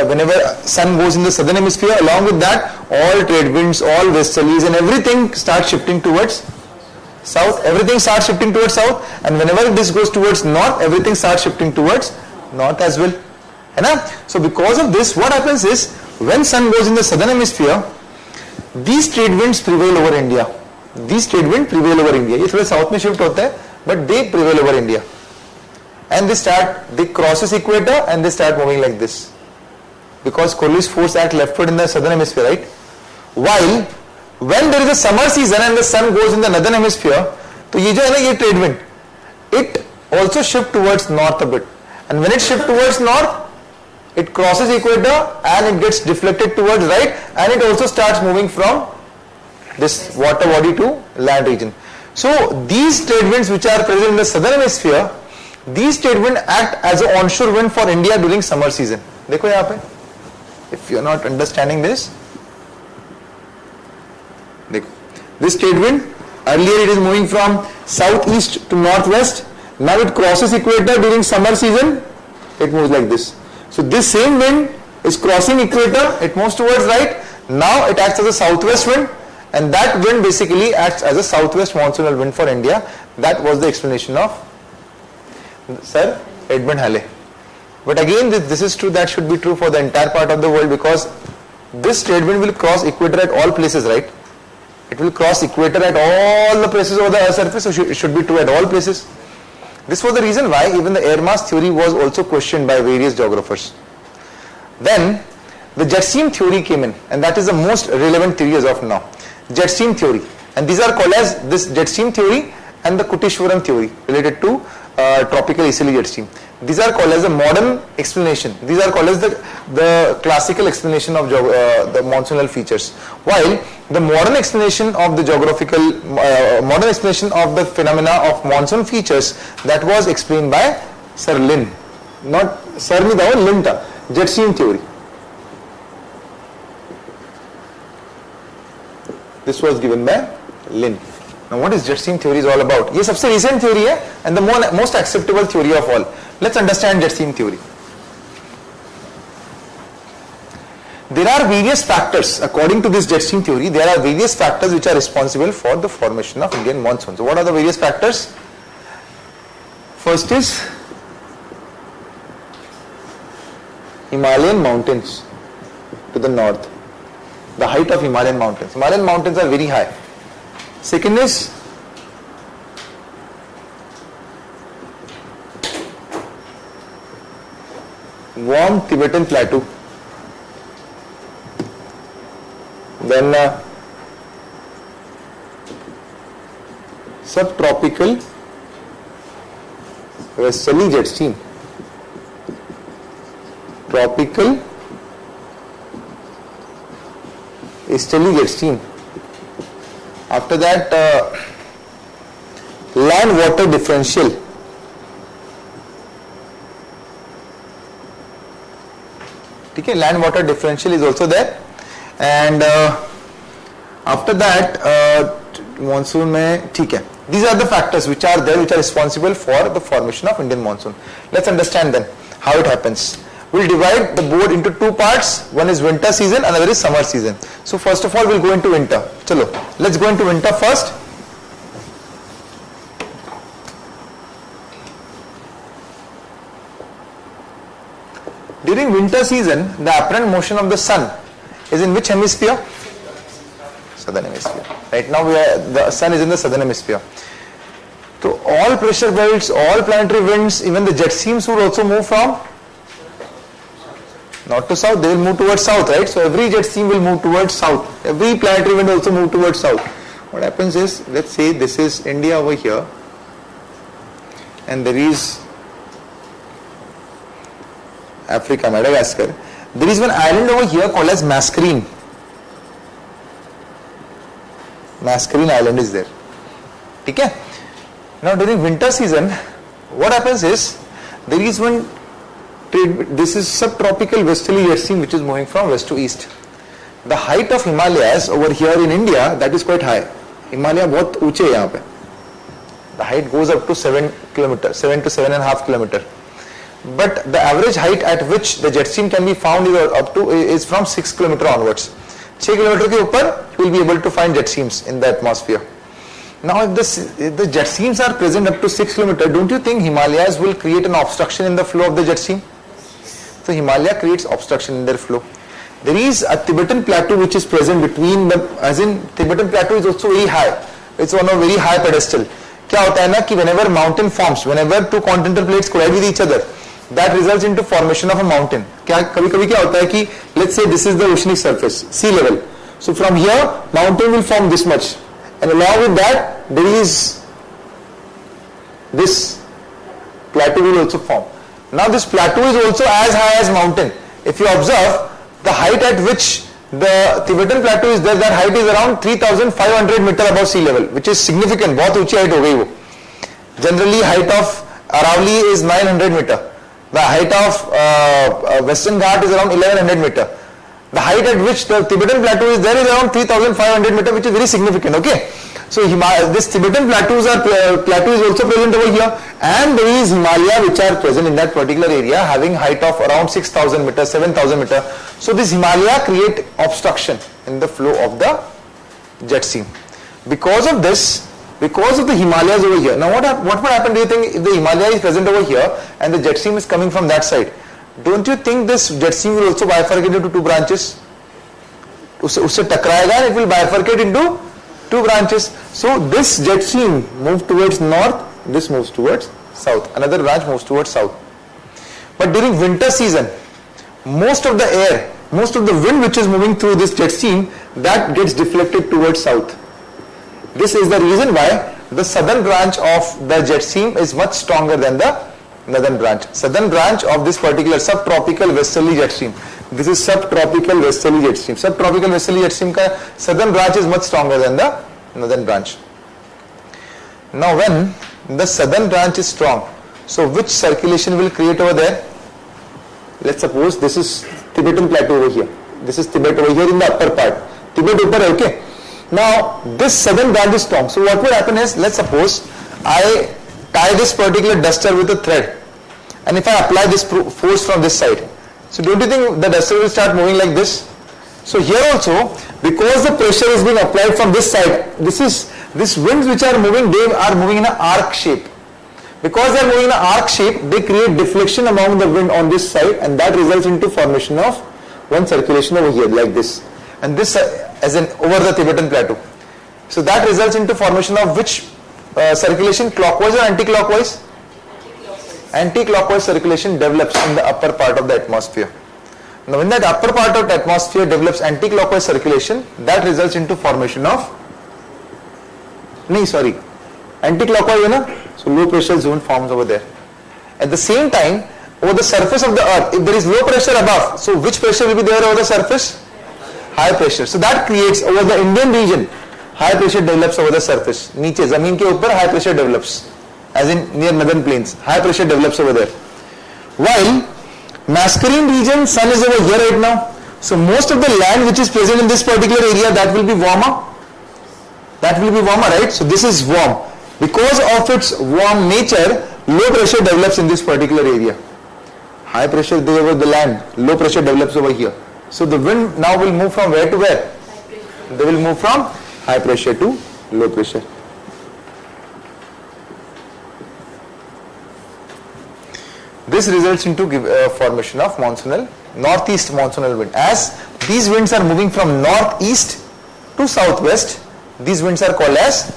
whenever sun goes in the southern hemisphere, along with that all trade winds, all westerlies and everything starts shifting towards south. Everything starts shifting towards south, and whenever this goes towards north, everything starts shifting towards north as well. So because of this, what happens is, when sun goes in the southern hemisphere, these trade winds prevail over India. These trade winds prevail over India. ये थोड़े south में shift होते हैं, but they prevail over India. And they crosses equator and they start moving like this. Because Coriolis force act leftward in the southern hemisphere, right? While when there is a summer season and the sun goes in the northern hemisphere, तो ये जो है ना ये trade wind, it also shift towards north a bit. And when it shift towards north, it crosses equator and it gets deflected towards right, and it also starts moving from this water body to land region. So these trade winds which are present in the southern hemisphere, these trade winds act as an onshore wind for India during summer season. देखो यहाँ पे, if you are not understanding this, देखो, this trade wind, earlier it is moving from southeast to northwest. Now it crosses equator during summer season, it moves like this. So this same wind is crossing equator, it moves towards right. Now it acts as a southwest wind, and that wind basically acts as a southwest monsoonal wind for India. That was the explanation of Sir Edmund Halley. But again, this is true, that should be true for the entire part of the world, because this trade wind will cross equator at all places, right? It will cross equator at all the places over the Earth's surface, so it should be true at all places. This was the reason why even the air mass theory was also questioned by various geographers. Then the jet stream theory came in, and that is the most relevant theory as of now. Jet stream theory, and these are called as this jet stream theory and the Kuteshwaram theory related to tropical easterly jet stream. These are called as a modern explanation. These are called as the classical explanation of the monsoonal features. While the modern explanation of the geographical, modern explanation of the phenomena of monsoon features, that was explained by Sir Lynn. Not Sir Nidao, Linta, jet stream theory. This was given by Lynn. Now what is jet stream theory is all about? ये सबसे recent theory है and the most acceptable theory of all. Let's understand jet stream theory. There are various factors, according to this jet stream theory, there are various factors which are responsible for the formation of Indian monsoon. So what are the various factors? First is Himalayan mountains to the north. The height of Himalayan mountains. Himalayan mountains are very high. Second is warm Tibetan plateau. Then subtropical westerly jet stream. Tropical easterly jet stream. After that, land water differential. Okay, land water differential is also there, and After that, monsoon में ठीक है. These are the factors which are there, which are responsible for the formation of Indian monsoon. Let's understand then how it happens. We'll divide the board into two parts. One is winter season, another is summer season. So first of all, we'll go into winter. Chalo, let's go into winter first. During winter season, the apparent motion of the sun is in which hemisphere? Southern hemisphere. Right now, the sun is in the southern hemisphere. So all pressure belts, all planetary winds, even the jet streams would also move from north to south. They will move towards south, right? So every jet stream will move towards south. Every planetary wind also move towards south. What happens is, let's say this is India over here, and there is Africa, Madagascar. There is one island over here called as Mascarene. Mascarene Island is there. Okay? Now during winter season, what happens is, there is one, this is subtropical westerly jet stream which is moving from west to east. The height of Himalayas over here in India, that is quite high. Himalaya बहुत ऊंचे है यहाँ पे. The height goes up to 7 kilometers, 7 to 7.5 kilometers. But the average height at which the jet stream can be found is from 6 kilometers onwards. 6 kilometers के ऊपर you will be able to find jet streams in the atmosphere. Now if the jet streams are present up to 6 kilometers, don't you think Himalayas will create an obstruction in the flow of the jet stream? So Himalaya creates obstruction in their flow. There is a Tibetan plateau which is present between them, as in Tibetan plateau is also very high. It's on a very high pedestal. क्या होता है ना कि whenever mountain forms, whenever two continental plates collide with each other, that results into formation of a mountain. क्या कभी-कभी क्या होता है कि let's say this is the oceanic surface, sea level. So from here, mountain will form this much, and along with that, there is this plateau will also form. Now this plateau is also as high as mountain. If you observe, the height at which the Tibetan plateau is there, that height is around 3,500 meter above sea level, which is significant. बहुत ऊंची height हो गई वो. Generally, height of Aravalli is 900 meter. The height of Western Ghat is around 1100 meter. The height at which the Tibetan plateau is there is around 3,500 meter, which is very significant. Okay, so this Tibetan plateau is also present over here, and there is Himalaya which are present in that particular area, having height of around 6,000 meter, 7,000 meter. So this Himalaya create obstruction in the flow of the jet stream. Because of this, because of the Himalayas over here. Now what would happen, do you think, if the Himalaya is present over here and the jet stream is coming from that side? Don't you think this jet stream will also bifurcate into two branches? उससे टकराएगा and it will bifurcate into two branches. So this jet stream moves towards north, this moves towards south. Another branch moves towards south. But during winter season, most of the air, most of the wind which is moving through this jet stream, that gets deflected towards south. This is the reason why the southern branch of the jet stream is much stronger than the northern branch. Southern branch of this particular subtropical westerly jet stream. This is subtropical westerly jet stream. Subtropical westerly jet stream ka southern branch is much stronger than the northern branch. Now when the southern branch is strong, so which circulation will create over there? Let's suppose this is Tibetan plateau over here. This is Tibet over here in the upper part. Tibet upper hai, okay? Now this southern branch is strong. So what will happen is, let's suppose I tie this particular duster with a thread, and if I apply this force from this side, so don't you think the duster will start moving like this? So here also, because the pressure is being applied from this side, these winds which are moving, they are moving in an arc shape. Because they are moving in an arc shape, they create deflection among the wind on this side, and that results into formation of one circulation over here like this, and this as in over the Tibetan plateau. So that results into formation of which circulation, clockwise or anti-clockwise? Anti-clockwise circulation develops in the upper part of the atmosphere. Now when that upper part of the atmosphere develops anti-clockwise circulation, that results into formation of anti-clockwise, so low pressure zone forms over there. At the same time, over the surface of the earth, if there is low pressure above, so which pressure will be there over the surface? High pressure. So that creates over the Indian region, high pressure develops over the surface. नीचे जमीन के ऊपर high pressure develops, as in near northern plains, high pressure develops over there. While Mascarene region, sun is over here right now, so most of the land which is present in this particular area, that will be warmer. That will be warmer, right? So this is warm. Because of its warm nature, low pressure develops in this particular area. High pressure over the land, low pressure develops over here. So the wind now will move from where to where? They will move from high pressure to low pressure. This results into formation of monsoonal, northeast monsoonal wind. As these winds are moving from northeast to southwest, these winds are called as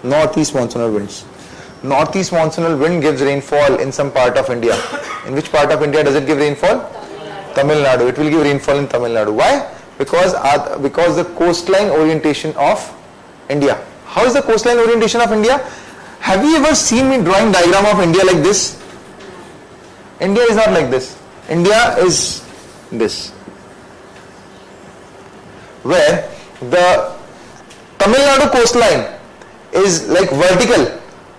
northeast monsoonal winds. Northeast monsoonal wind gives rainfall in some part of India. In which part of India does it give rainfall? Tamil Nadu. It will give rainfall in Tamil Nadu. Why? Because the coastline orientation of India. How is the coastline orientation of India? Have you ever seen me drawing diagram of India like this? India is not like this. India is this. Where the Tamil Nadu coastline is like vertical,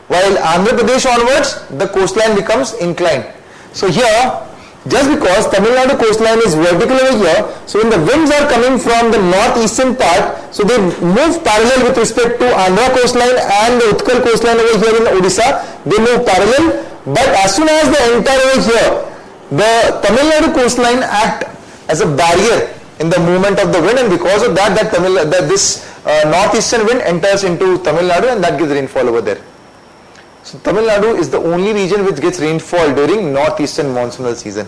while Andhra Pradesh onwards the coastline becomes inclined. So here, just because Tamil Nadu coastline is vertical over here, so when the winds are coming from the northeastern part, so they move parallel with respect to Andhra coastline and the Utkal coastline over here in Odisha, they move parallel, but as soon as they enter over here, the Tamil Nadu coastline act as a barrier in the movement of the wind, and because of that, this northeastern wind enters into Tamil Nadu and that gives rainfall over there. So Tamil Nadu is the only region which gets rainfall during northeastern monsoonal season.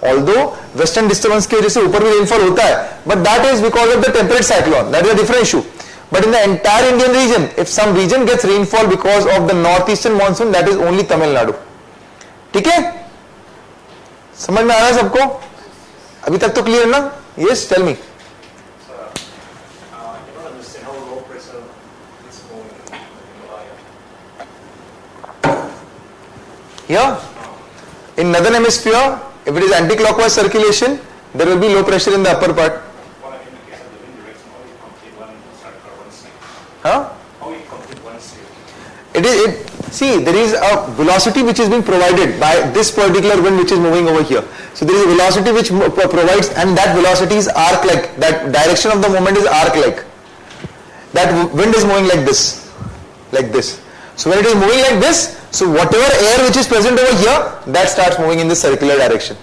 Although western disturbance के वजह से ऊपर भी rainfall होता है, but that is because of the temperate cyclone. That is a different issue. But in the entire Indian region, if some region gets rainfall because of the northeastern monsoon, that is only Tamil Nadu. ठीक है? समझ में आ रहा है सबको? अभी तक तो clear ना? Yes, tell me. Here, in northern hemisphere, if it is anti-clockwise circulation, there will be low pressure in the upper part. Huh? See, there is a velocity which is being provided by this particular wind which is moving over here. So there is a velocity which provides, and that velocity is arc-like. That direction of the movement is arc-like. That wind is moving like this, like this. So when it is moving like this, so whatever air which is present over here, that starts moving in this circular direction.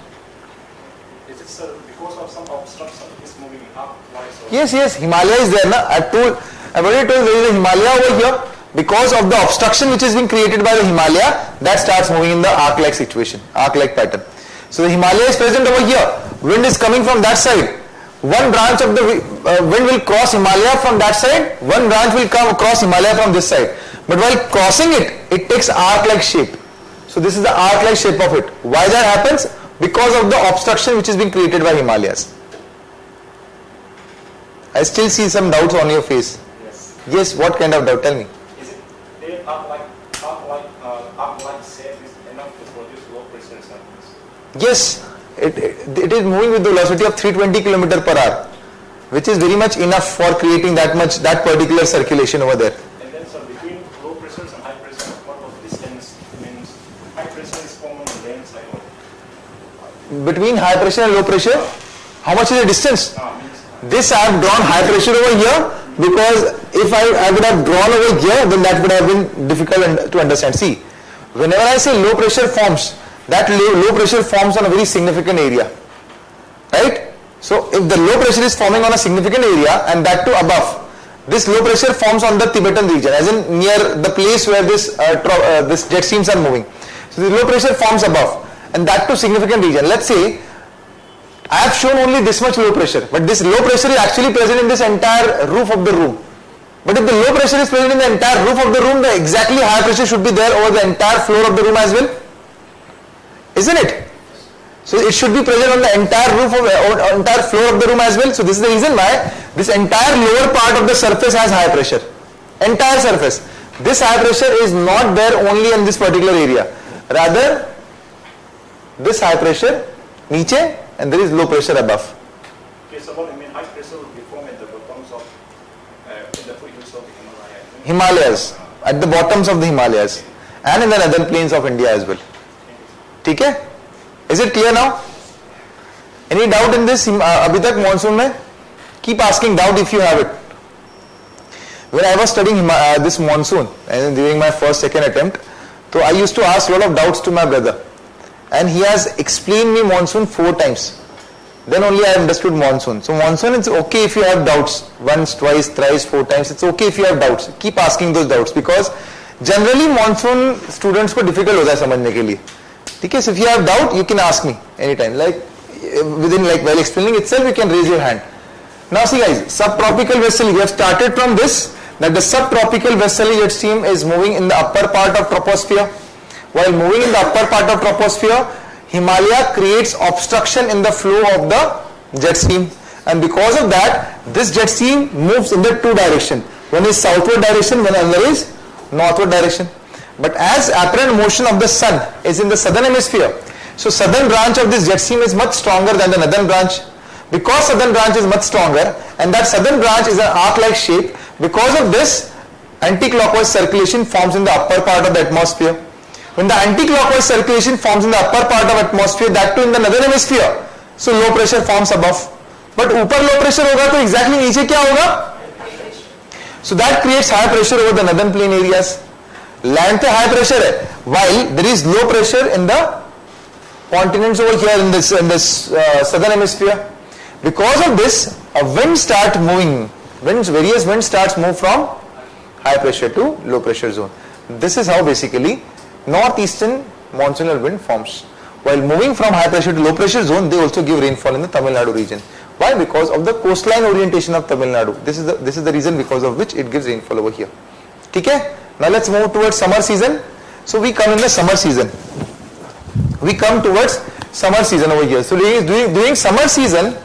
Is it because of some obstruction is moving upwards? Yes, Himalaya is there. I've already told there is a Himalaya over here. Because of the obstruction which is being created by the Himalaya, that starts moving in the arc-like situation, arc-like pattern. So the Himalaya is present over here. Wind is coming from that side. One branch of the wind will cross Himalaya from that side. One branch will come across Himalaya from this side. But while crossing it, it takes arc-like shape. So this is the arc-like shape of it. Why that happens? Because of the obstruction which is being created by Himalayas. I still see some doubts on your face. Yes, what kind of doubt? Tell me. Arc-like shape is enough to produce low pressure surface. Yes, it is moving with the velocity of 320 km per hour, which is very much enough for creating that particular circulation over there. And then, so between low pressure and high pressure, what was distance? Means high pressure is common on land side. Between high pressure and low pressure, how much is the distance? This I have drawn high pressure over here, because if I would have drawn over here, then that would have been difficult to understand. See, whenever I say low pressure forms, that low pressure forms on a very significant area, right? So if the low pressure is forming on a significant area, and that too above, this low pressure forms on the Tibetan region, as in near the place where this jet streams are moving. So the low pressure forms above, and that too significant region. Let's say I have shown only this much low pressure, but this low pressure is actually present in this entire roof of the room. But if the low pressure is present in the entire roof of the room, the exactly high pressure should be there over the entire floor of the room as well. Isn't it? So it should be present on the entire roof of entire floor of the room as well. So this is the reason why this entire lower part of the surface has high pressure. Entire surface. This high pressure is not there only in this particular area. Rather, this high pressure niche, and there is low pressure above. Okay, so what I mean, high pressure will be formed at the bottoms of in the foothills of the Himalaya. Himalayas, at the bottoms of the Himalayas, and in the northern plains of India as well. Okay? Is it clear now? Any doubt in this? अभी तक monsoon में? Keep asking doubt if you have it. When I was studying this monsoon and during my second attempt, so I used to ask a lot of doubts to my brother, and he has explained me monsoon 4 times. Then only I understood monsoon. So monsoon, it's okay if you have doubts once, twice, thrice, 4 times. It's okay if you have doubts. Keep asking those doubts because generally monsoon students को difficult होता है समझने के लिए. ठीक है? So if you have doubt, you can ask me anytime. Like within while explaining itself, you can raise your hand. Now see guys, subtropical westerly. We have started from this that the subtropical westerly jet stream is moving in the upper part of troposphere. While moving in the upper part of troposphere, Himalaya creates obstruction in the flow of the jet stream, and because of that, this jet stream moves in the 2 directions. One is southward direction, one another is northward direction. But as apparent motion of the sun is in the southern hemisphere, so southern branch of this jet stream is much stronger than the northern branch. Because southern branch is much stronger, and that southern branch is an arc-like shape, because of this, anti-clockwise circulation forms in the upper part of the atmosphere. When the anti-clockwise circulation forms in the upper part of atmosphere, that too in the northern hemisphere, so low pressure forms above. But ऊपर low pressure होगा तो exactly नीचे क्या होगा? So that creates high pressure over the northern plain areas. Land पे high pressure है, while there is low pressure in the continents over here in this southern hemisphere. Because of this, a wind starts moving. Various winds starts move from high pressure to low pressure zone. This is how basically northeastern monsoonal wind forms. While moving from high pressure to low pressure zone, they also give rainfall in the Tamil Nadu region. Why? Because of the coastline orientation of Tamil Nadu. This is the reason because of which it gives rainfall over here. Okay? Now let's move towards summer season. So we come in the summer season. We come towards summer season over here. So during summer season,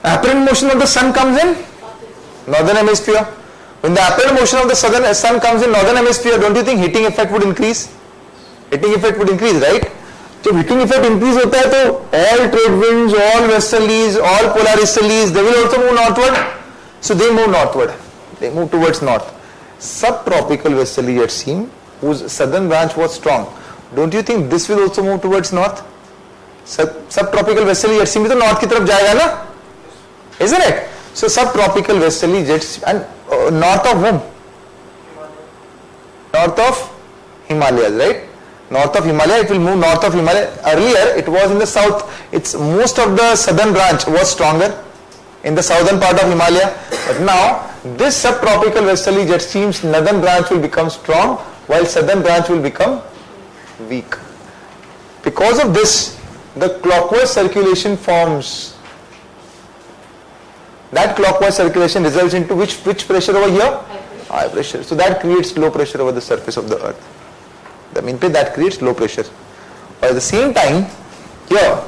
apparent motion of the sun comes in northern hemisphere. When the apparent motion of the sun comes in northern hemisphere, don't you think heating effect would increase? Heating effect would increase, right? जब heating effect increase होता है तो all trade winds, all westerlies, all polar easterlies, they will also move northward. So they move northward. They move towards north. Subtropical westerly jet stream, whose southern branch was strong. Don't you think this will also move towards north? Subtropical westerly jet stream भी तो north की तरफ जाएगा ना? Isn't it? So subtropical westerly jets and north of whom? North of Himalayas, right? North of Himalaya, it will move north of Himalaya. Earlier, it was in the south. It's most of the southern branch was stronger in the southern part of Himalaya. But now, this subtropical westerly jet stream's northern branch will become strong, while southern branch will become weak. Because of this, the clockwise circulation forms. That clockwise circulation results into which pressure over here? High pressure. So that creates low pressure over the surface of the earth. That means that creates low pressure. But at the same time, here,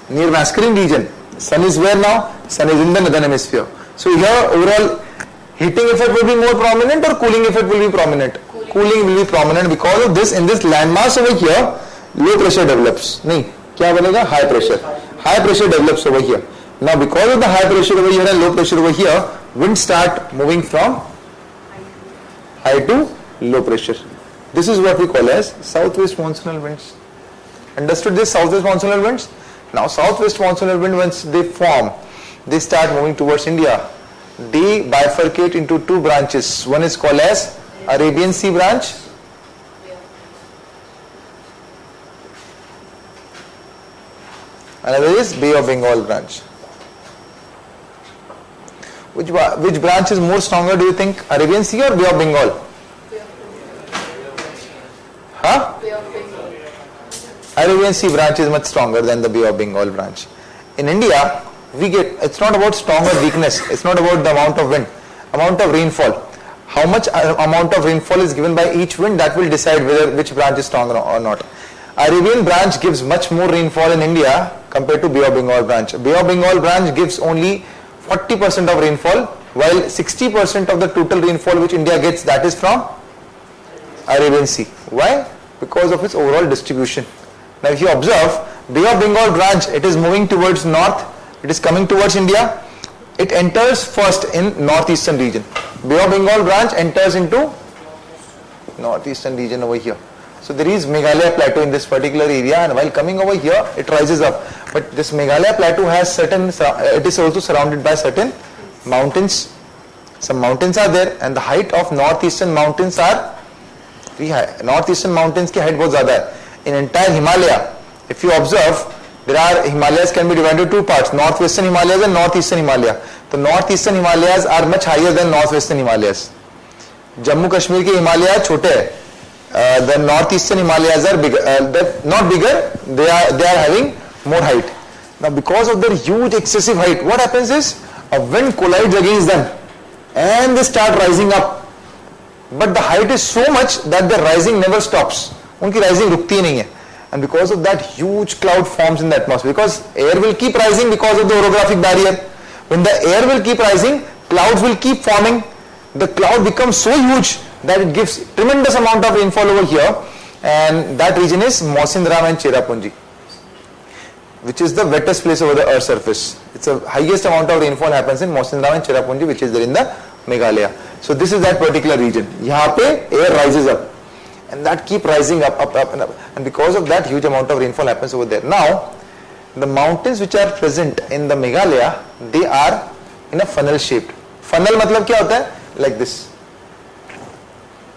near masculine region, sun is where now? Sun is in the northern hemisphere. So here overall heating effect will be more prominent or cooling effect will be prominent? Cooling will be prominent. Because of this, in this landmass over here, low pressure develops. नहीं, क्या बनेगा? High pressure. High pressure develops over here. Now because of the high pressure over here and low pressure over here, winds start moving from high to low pressure. This is what we call as southwest monsoonal winds. Understood this southwest monsoonal winds? Now southwest monsoonal wind, once they form, they start moving towards India. They bifurcate into 2 branches. One is called as Arabian Sea branch. Another is Bay of Bengal branch. Which branch is more stronger, do you think? Arabian Sea or Bay of Bengal? Huh? Arabian Sea branch is much stronger than the Bay of Bengal branch. In India, it's not about strong or weakness. It's not about the amount of wind. Amount of rainfall. How much amount of rainfall is given by each wind, that will decide which branch is stronger or not. Arabian branch gives much more rainfall in India compared to Bay of Bengal branch. Bay of Bengal branch gives only 40% of rainfall, while 60% of the total rainfall which India gets, that is from Arabian Sea. Why? because of its overall distribution. Now if you observe, Bay of Bengal branch, it is moving towards north, it is coming towards India, it enters first in northeastern region. Bay of Bengal branch enters into northeastern region over here. So there is Meghalaya plateau in this particular area, and while coming over here, it rises up. But this Meghalaya plateau has certain, it is also surrounded by certain mountains. Some mountains are there, and the height of northeastern mountains are very high. Northeastern mountains की height बहुत ज़्यादा है. In entire Himalaya, if you observe, there are Himalayas can be divided into two parts: northwestern Himalayas and northeastern Himalaya. The northeastern Himalayas are much higher than northwestern Himalayas. Jammu Kashmir के हिमालय छोटे हैं. The northeastern Himalayas are bigger, not bigger, they are having more height. Now because of their huge excessive height, what happens is a wind collides against them and they start rising up. But the height is so much that their rising never stops. उनकी rising रुकती ही नहीं है. And because of that, huge cloud forms in the atmosphere. Because air will keep rising because of the orographic barrier. When the air will keep rising, clouds will keep forming. The cloud becomes so huge that it gives tremendous amount of rainfall over here, and that region is Mawsynram and Cherrapunji, which is the wettest place over the earth's surface. It's the highest amount of rainfall happens in Mawsynram and Cherrapunji, which is there in the Meghalaya. So this is that particular region. यहाँ पे air rises up, and that keep rising up, and because of that, huge amount of rainfall happens over there. Now, the mountains which are present in the Meghalaya, they are in a funnel shaped. Funnel मतलब क्या होता है? Like this.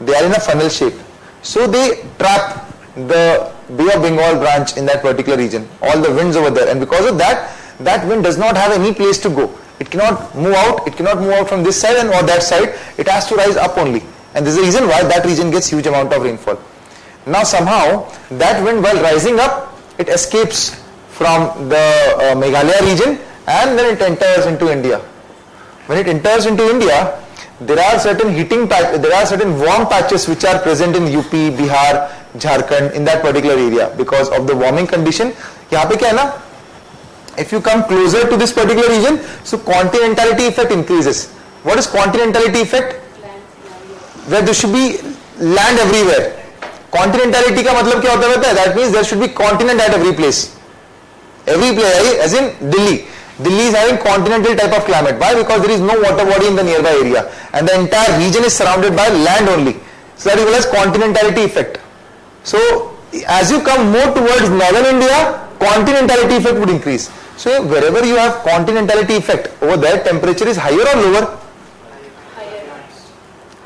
They are in a funnel shape. So they trap the Bay of Bengal branch in that particular region, all the winds over there, and because of that, that wind does not have any place to go. It cannot move out from this side and or that side. It has to rise up only, and this is the reason why that region gets huge amount of rainfall. Now somehow that wind, while rising up, it escapes from the Meghalaya region, and then it enters into India. When it enters into India, there are certain warm patches which are present in UP, Bihar, Jharkhand, in that particular area because of the warming condition. यहाँ पे क्या है ना? If you come closer to this particular region, so continentality effect increases. What is continentality effect? Where there should be land everywhere. Continentality का मतलब क्या होता है? That means there should be continent at every place. Every place, as in Delhi. Delhi is having continental type of climate. Why? Because there is no water body in the nearby area, and the entire region is surrounded by land only. So that is called as continentality effect. So as you come more towards northern India, continentality effect would increase. So wherever you have continentality effect, over there temperature is higher or lower? Higher.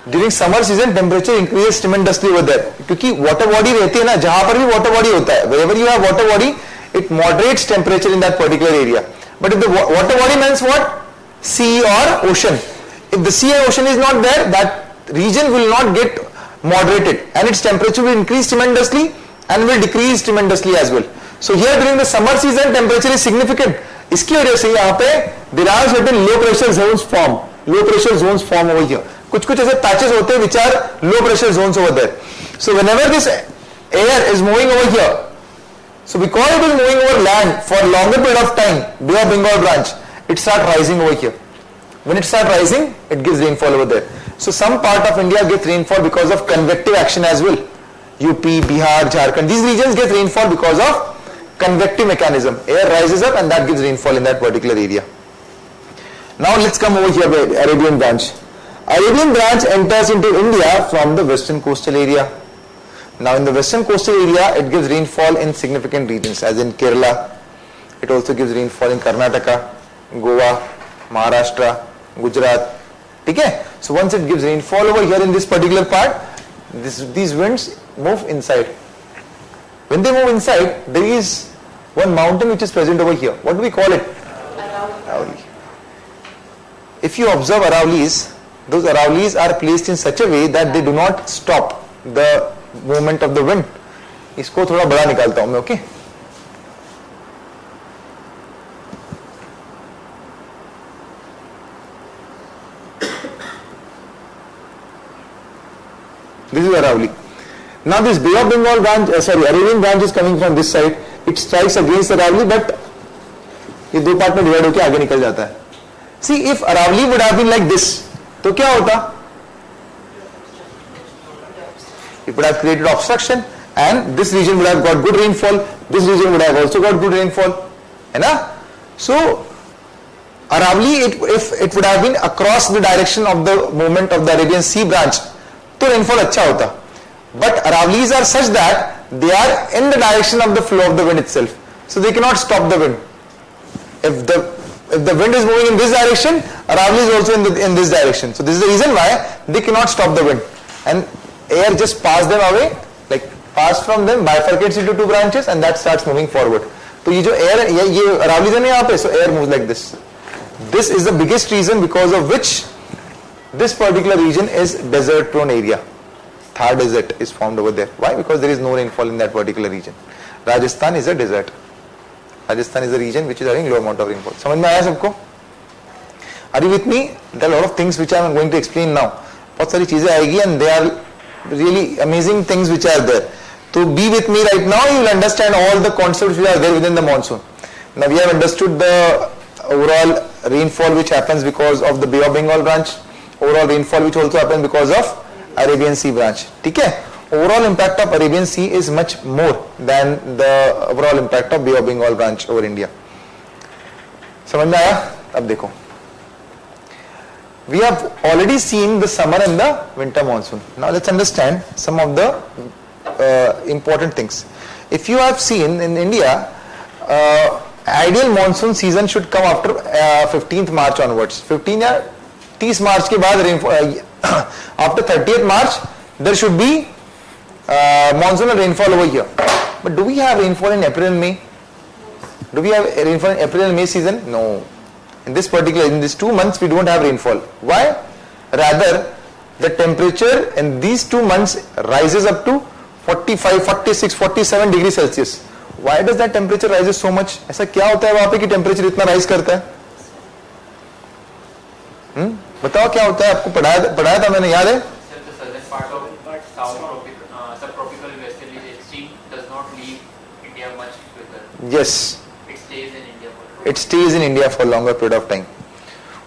During summer season temperature increases tremendously over there. क्योंकि water body रहती है ना, जहाँ पर भी water body होता है, wherever you have water body, it moderates temperature in that particular area. But if the water body means what? Sea or ocean. If the sea or ocean is not there, that region will not get moderated, and its temperature will increase tremendously and will decrease tremendously as well. So here during the summer season temperature is significant. इसकी वजह से यहाँ पे there are certain low pressure zones form. Low pressure zones form over here. कुछ ऐसे patches होते हैं which are low pressure zones over there. So whenever this air is moving over here, so because it is moving over land for a longer period of time, Bay of Bengal branch, it starts rising over here. When it starts rising, it gives rainfall over there. So some part of India gets rainfall because of convective action as well. UP, Bihar, Jharkhand, these regions get rainfall because of convective mechanism. Air rises up and that gives rainfall in that particular area. Now let's come over here by Arabian branch. Arabian branch enters into India from the western coastal area. Now in the western coastal area, it gives rainfall in significant regions, as in Kerala. It also gives rainfall in Karnataka, Goa, Maharashtra, Gujarat. Okay? So once it gives rainfall over here in this particular part, these winds move inside. When they move inside, there is one mountain which is present over here. What do we call it? Arauli. If you observe Araulis, those Araulis are placed in such a way that they do not stop the movement of the wind. इसको थोड़ा बड़ा निकालता हूं मैं, okay? This is Arauli. Now this Bay of Bengal branch, Arabian branch is coming from this side. It strikes against Arauli, but ये दो part में divide होकर आगे निकल जाता है. See, if Arauli would have been like this, तो क्या होता? It would have created obstruction, and this region would have got good rainfall, this region would have also got good rainfall, है ना? So Aravali, if it would have been across the direction of the movement of the Arabian Sea branch, तो rainfall अच्छा होता. But Aravalis are such that they are in the direction of the flow of the wind itself, so they cannot stop the wind. If the wind is moving in this direction, Aravali is also in this direction. So this is the reason why they cannot stop the wind, and air just pass them away, like pass from them, bifurcates into two branches, and that starts moving forward. तो ये जो air है, ये Aravali है यहाँ पे, so air moves like this. This is the biggest reason because of which this particular region is desert prone area. Thar desert is formed over there. Why? Because there is no rainfall in that particular region. Rajasthan is a desert. Rajasthan is a region which is having low amount of rainfall. समझ में आया सबको? Are you with me? There are a lot of things which I am going to explain now. बहुत सारी चीजें आएगी and they are really amazing things which are there. So be with me right now. You will understand all the concepts which are there within the monsoon. Now we have understood the overall rainfall which happens because of the Bay of Bengal branch. Overall rainfall which also happens because of Arabian Sea branch. ठीक है? Overall impact of Arabian Sea is much more than the overall impact of Bay of Bengal branch over India. समझ में आया? अब देखो. We have already seen the summer and the winter monsoon. Now let's understand some of the important things. If you have seen in India, ideal monsoon season should come after 15th March onwards. 15 या 30 March के बाद rainfall. After 30th March, there should be monsoon and rainfall over here. But do we have rainfall in April and May? Do we have rainfall in April and May season? No. In these 2 months, we don't have rainfall. Why? Rather, the temperature in these 2 months rises up to 45, 46, 47 degrees Celsius. Why does that temperature rises so much? ऐसा क्या होता है वहाँ पे कि temperature इतना rise करता है? बताओ क्या होता है? आपको पढ़ाया था मैंने, याद है? The southern part of subtropical westerly extreme does not leave India much quicker. Yes. It stays in India for It stays in India for a longer period of time.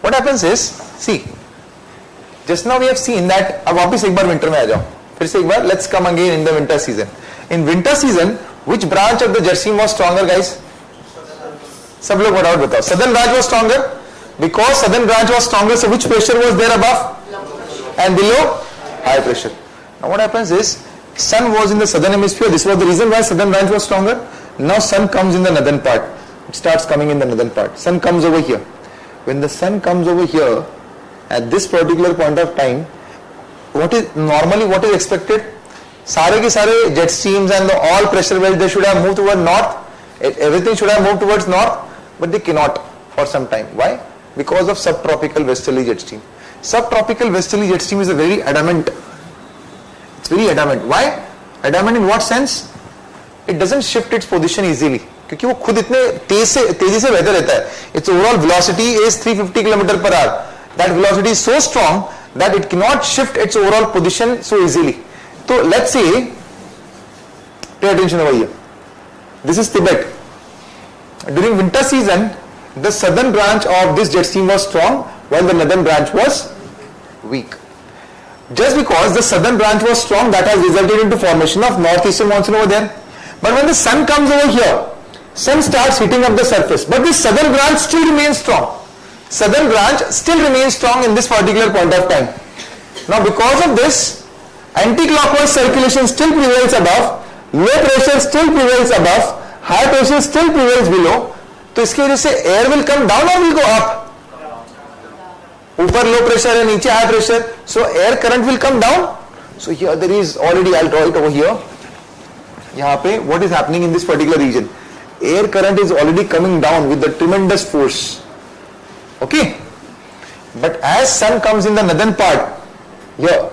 What happens is, see, just now we have seen that. अब वापिस एक बार winter में आ जाओ. फिर से एक बार, let's come again in the winter season. In winter season, which branch of the Jarsim was stronger, guys? सब लोग फटाफट बताओ. Southern branch was stronger. Because southern branch was stronger, so which pressure was there above and below? High pressure. Now what happens is, sun was in the southern hemisphere. This was the reason why southern branch was stronger. Now sun comes in the northern part. It starts coming in the northern part. Sun comes over here. When the sun comes over here, at this particular point of time, what is expected? सारे के सारे jet streams and all pressure wells, they should have moved toward north. Everything should have moved towards north, but they cannot for some time. Why? Because of subtropical westerly jet stream. Subtropical westerly jet stream is a very adamant. It's very adamant. Why? Adamant in what sense? It doesn't shift its position easily. क्योंकि वो खुद इतने तेजी से बहता रहता है. Its overall velocity is 350 km per hour. That velocity is so strong that it cannot shift its overall position so easily. So let's say, pay attention over here. This is Tibet. During winter season, the southern branch of this jet stream was strong while the northern branch was weak. Just because the southern branch was strong, that has resulted into formation of northeastern monsoon over there. But when the sun comes over here, sun starts heating up the surface, but this southern branch still remains strong. Southern branch still remains strong in this particular point of time. Now because of this, anti-clockwise circulation still prevails above, low pressure still prevails above, high pressure still prevails below. तो इसकी वजह से air will come down or will go up? ऊपर low pressure है, नीचे high pressure, so air current will come down. So here there is already, I'll draw it over here. यहाँ पे what is happening in this particular region? Air current is already coming down with the tremendous force. Okay, but as sun comes in the northern part, here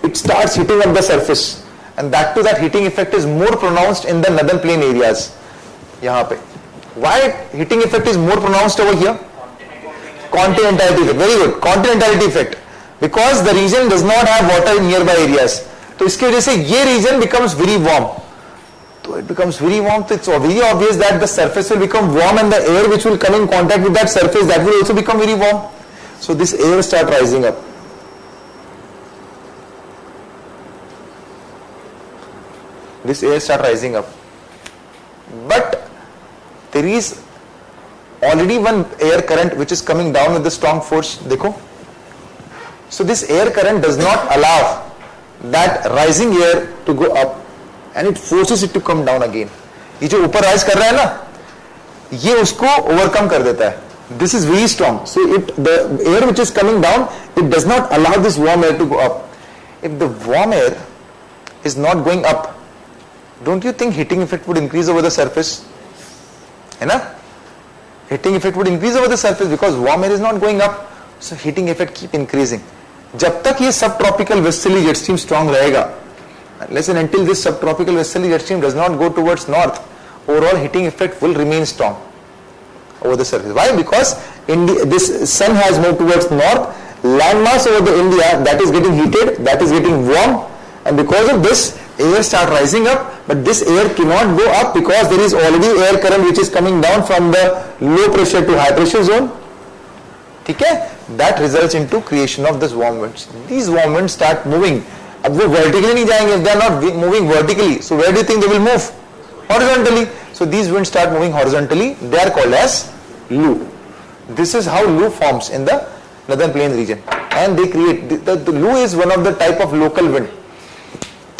it starts heating up the surface, and that heating effect is more pronounced in the northern plain areas. यहाँ पे why heating effect is more pronounced over here? Continentality effect. Very good. Continentality effect, because the region does not have water in nearby areas. तो इसके वजह से ये region becomes very warm. So it becomes very warm. So it's very obvious that the surface will become warm, and the air which will come in contact with that surface, that will also become very warm. So this air will start rising up. this air start rising up. But there is already one air current which is coming down with the strong force. देखो. So this air current does not allow that rising air to go up, and it forces it to come down again. ये जो ऊपर rise कर रहा है ना, ये उसको ओवरकम कर देता है. This is very strong. So the air which is coming down, it does not allow this warm air to go up. If the warm air is not going up, don't you think heating effect would increase over the surface? है ना? Heating effect would increase over the surface because warm air is not going up. So heating effect keep increasing. जब तक ये subtropical westerly jet stream strong रहेगा, unless and until this subtropical westerly jet stream does not go towards north, overall heating effect will remain strong over the surface. Why? Because this sun has moved towards north, land mass over the India that is getting heated, that is getting warm, and because of this air start rising up, but this air cannot go up because there is already air current which is coming down from the low pressure to high pressure zone. ठीक है? That results into creation of this warm winds. These warm winds start moving. अब वो vertically नहीं जाएंगे. If they are not moving vertically, so where do you think they will move? Horizontally. So these winds start moving horizontally. They are called as Lu. This is how Lu forms in the northern plain region, and they create the Lu is one of the type of local wind.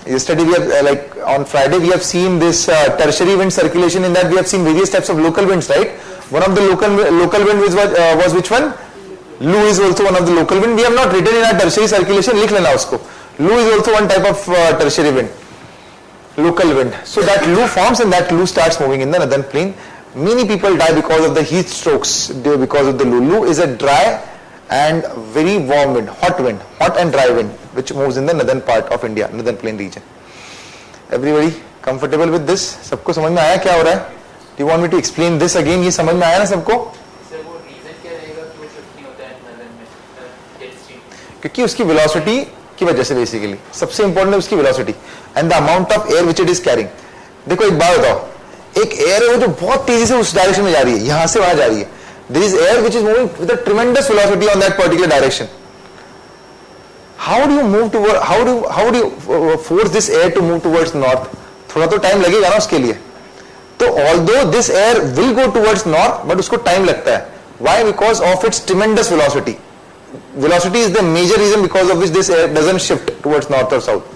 Yesterday we have like on Friday we have seen this tertiary wind circulation. In that we have seen various types of local winds, right? One of the local wind was which one? Lu is also one of the local wind. We have not written in our tertiary circulation. लिख लेना उसको. Lu is also one type of tertiary wind, local wind. So that Lu forms and that Lu starts moving in the northern plain. Many people die because of the heat strokes because of the Lu. Lu is a dry and very warm wind, hot and dry wind, which moves in the northern part of India, northern plain region. Everybody comfortable with this? सबको समझ में आया क्या हो रहा है? Do you want me to explain this again? ये समझ में आया ना सबको? सर वो रीजन क्या रहेगा क्यों शिफ्ट नहीं होता है नॉर्दर्न में जेट स्ट्रीम? क्योंकि उसकी वेलोसिटी की वजह से बेसिकली सबसे इंपॉर्टेंट है उसकी velocity and the amount of air which it is carrying. देखो एक बात बताओ, एक एयर है जो बहुत तेजी से उस डायरेक्शन में जा रही है, यहां से वहां जा रही है. There is air which is moving with a tremendous velocity on that particular direction. How do you move toward? How do you force this air to move towards north? थोड़ा तो टाइम लगेगा ना उसके लिए. तो although this air will go towards north, but उसको time लगता है. Why? Because of its tremendous velocity. Velocity is the major reason because of which this air doesn't shift towards north or south.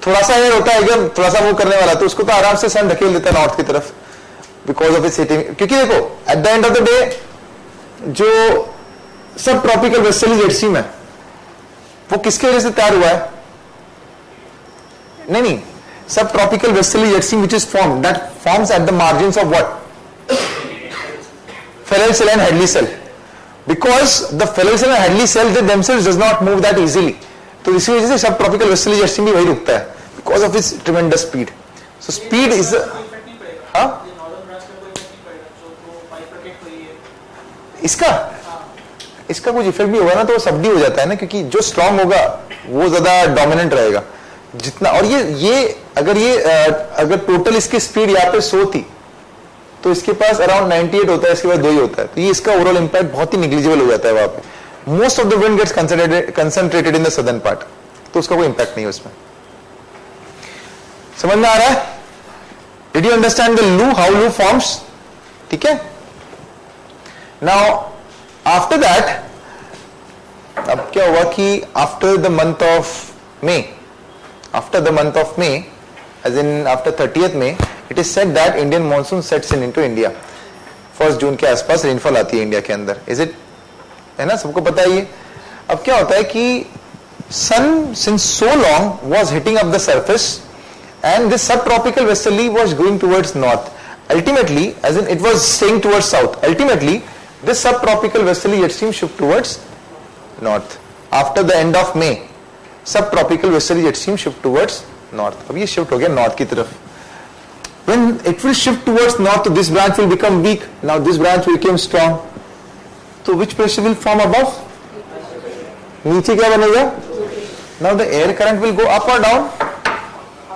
थोड़ा सा air होता है एकदम थोड़ा सा मूव करने वाला, तो उसको तो आराम से सन धकेल देता है नॉर्थ की तरफ बिकॉज ऑफ इट्स हिटिंग. क्योंकि देखो at the end of the day जो सब ट्रॉपिकल वेस्टर्ली जेट स्ट्रीम है वो किसके वजह से तैयार हुआ है? नहीं, sub tropical westerly jet stream which is form that forms at the margins of what? Ferrel cell and Hadley cell. Because the Ferrel cell and Hadley cell they themselves does not move that easily, तो इसी वजह से सब tropical westerly jet stream भी वही रुकता है because of its ट्रेमेंडस speed. So speed is इसका कुछ इफेक्ट भी होगा ना तो सब भी हो जाता है ना, क्योंकि जो स्ट्रांग होगा वो ज्यादा डोमिनेंट रहेगा जितना. और ये अगर टोटल इसकी स्पीड यहाँ पे 100 थी तो इसके पास अराउंड 98 होता है, इसके पास 2 ही होता है, तो ये इसका ओवरऑल इंपैक्ट बहुत ही निग्लिजिबल हो जाता है वहां पे. Most of the wind gets concentrated in the southern part, तो उसका कोई इंपैक्ट नहीं है उसमें. समझ में आ रहा है? डिड यू अंडरस्टैंड द लू, हाउ लू फॉर्म्स? ठीक है. नाउ आफ्टर दैट अब क्या हुआ कि after the month of May, as in after 30th May, it is said that Indian monsoon sets in into India. 1st June के आसपास रेनफॉल आती है इंडिया के अंदर. Is it? है ना, सबको पता है ये. अब क्या होता है कि sun since so long was hitting up the surface and this subtropical westerly was going towards north. Ultimately, as in it was staying towards south. Ultimately, this subtropical westerly jet stream shift towards north. After the end of May, subtropical westerly jet stream shift towards north. अब ये shift हो गया north की तरफ. When it will shift towards north, this branch will become weak. Now this branch became strong. So which pressure will form above? नीचे क्या बनेगा? Now the air current will go up or down?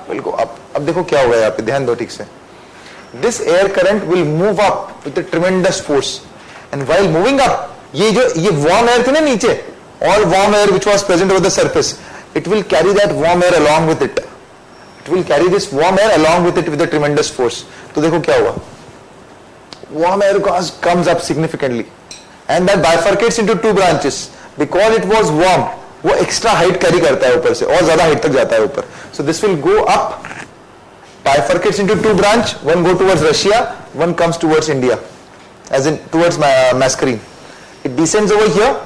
Will go up. अब देखो क्या होगा यहाँ पे, ध्यान दो ठीक से. This air current will move up with a tremendous force. And while moving up, ये warm air थी ना नीचे, all warm air which was present over the surface, it will carry that warm air along with it. It will carry this warm air along with it with a tremendous force. तो देखो क्या हुआ, warm air comes up significantly and that bifurcates into two branches because it was warm. वो extra height carry करता है ऊपर से और ज्यादा height तक जाता है ऊपर. So this will go up, bifurcates into two branch. One go towards Russia, one comes towards India, as in towards Mascarene. It descends over here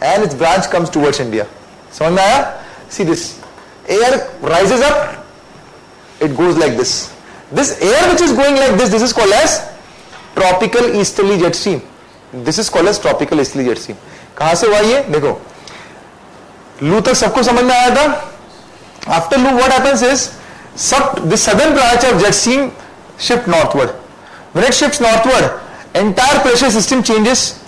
and its branch comes towards India. समझ में आया? See this, air rises up, it goes like this. This air which is going like this is called as tropical easterly jet stream. This is called as tropical easterly jet stream. कहां से हुआ ये? देखो, लू तक सबको समझ में आया था. After लू what happens is, the southern branch of jet stream shift northward. When it shifts northward, entire pressure system changes.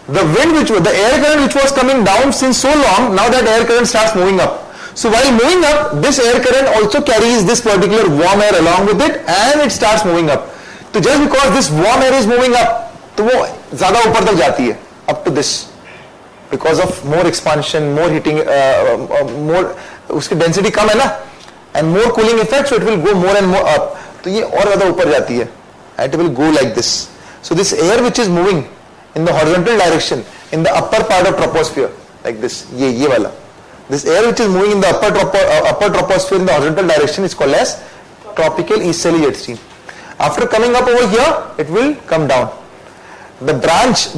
The air current which was coming down since so long, now that air current starts moving up. So while moving up, this air current also carries this particular warm air along with it and it starts moving up. So just because this warm air is moving up, तो वो ज़्यादा ऊपर तक जाती है, up to this. Because of more expansion, more heating, more, उसकी density कम है ना, and more cooling effect, so it will go more and more up. तो ये और ज़्यादा ऊपर जाती है. It will go like this. So this air which is moving in the horizontal direction, in the upper part of troposphere, like this, ये वाला. This air which is moving in the upper troposphere in the horizontal direction is called as tropical easterly jet stream. After coming up over here, it will come down. The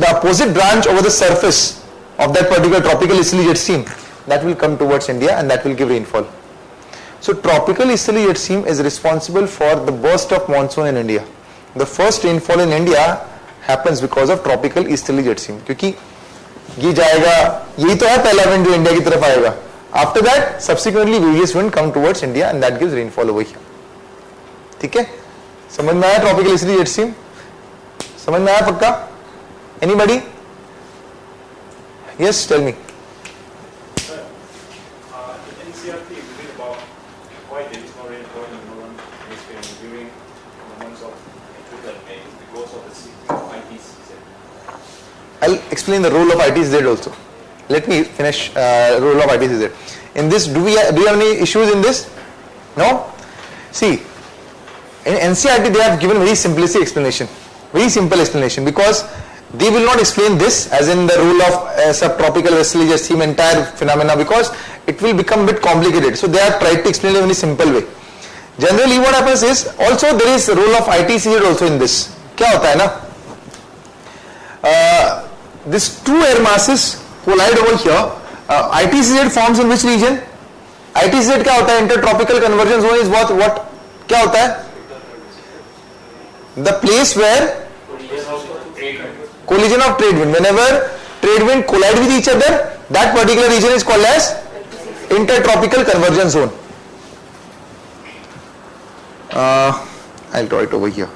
opposite branch over the surface of that particular tropical easterly jet stream, that will come towards India and that will give rainfall. So tropical easterly jet stream is responsible for the burst of monsoon in India. The first rainfall in India happens because of tropical easterly jet stream. क्योंकि ये जाएगा, यही तो है पहला wind जो India की तरफ आएगा. After that, subsequently various wind come towards India and that gives rainfall over here. ठीक है? समझ में आया tropical easterly jet stream? समझ में आया पक्का? Anybody? Yes, tell me. Sir, in NCRT we read about why there is no rainfall in the northern hemisphere during the months of April and May because of the season of ITCZ. I'll explain the role of ITCZ also. Let me finish role of ITCZ. In this, do you have any issues in this? No? See, in NCRT they have given very simplistic explanation. Very simple explanation because they will not explain this as in the role of subtropical westerly jet stream entire phenomena because it will become a bit complicated. So they have tried to explain it in a very simple way. Generally what happens is, also there is a role of ITCZ also in this. क्या होता है ना? These two air masses collide over here. ITCZ forms in which region? ITCZ क्या होता है? Intertropical convergence zone is what? क्या होता है? The place where collision of trade wind. Whenever trade wind collide with each other, that particular region is called as intertropical convergence zone. I'll draw it over here.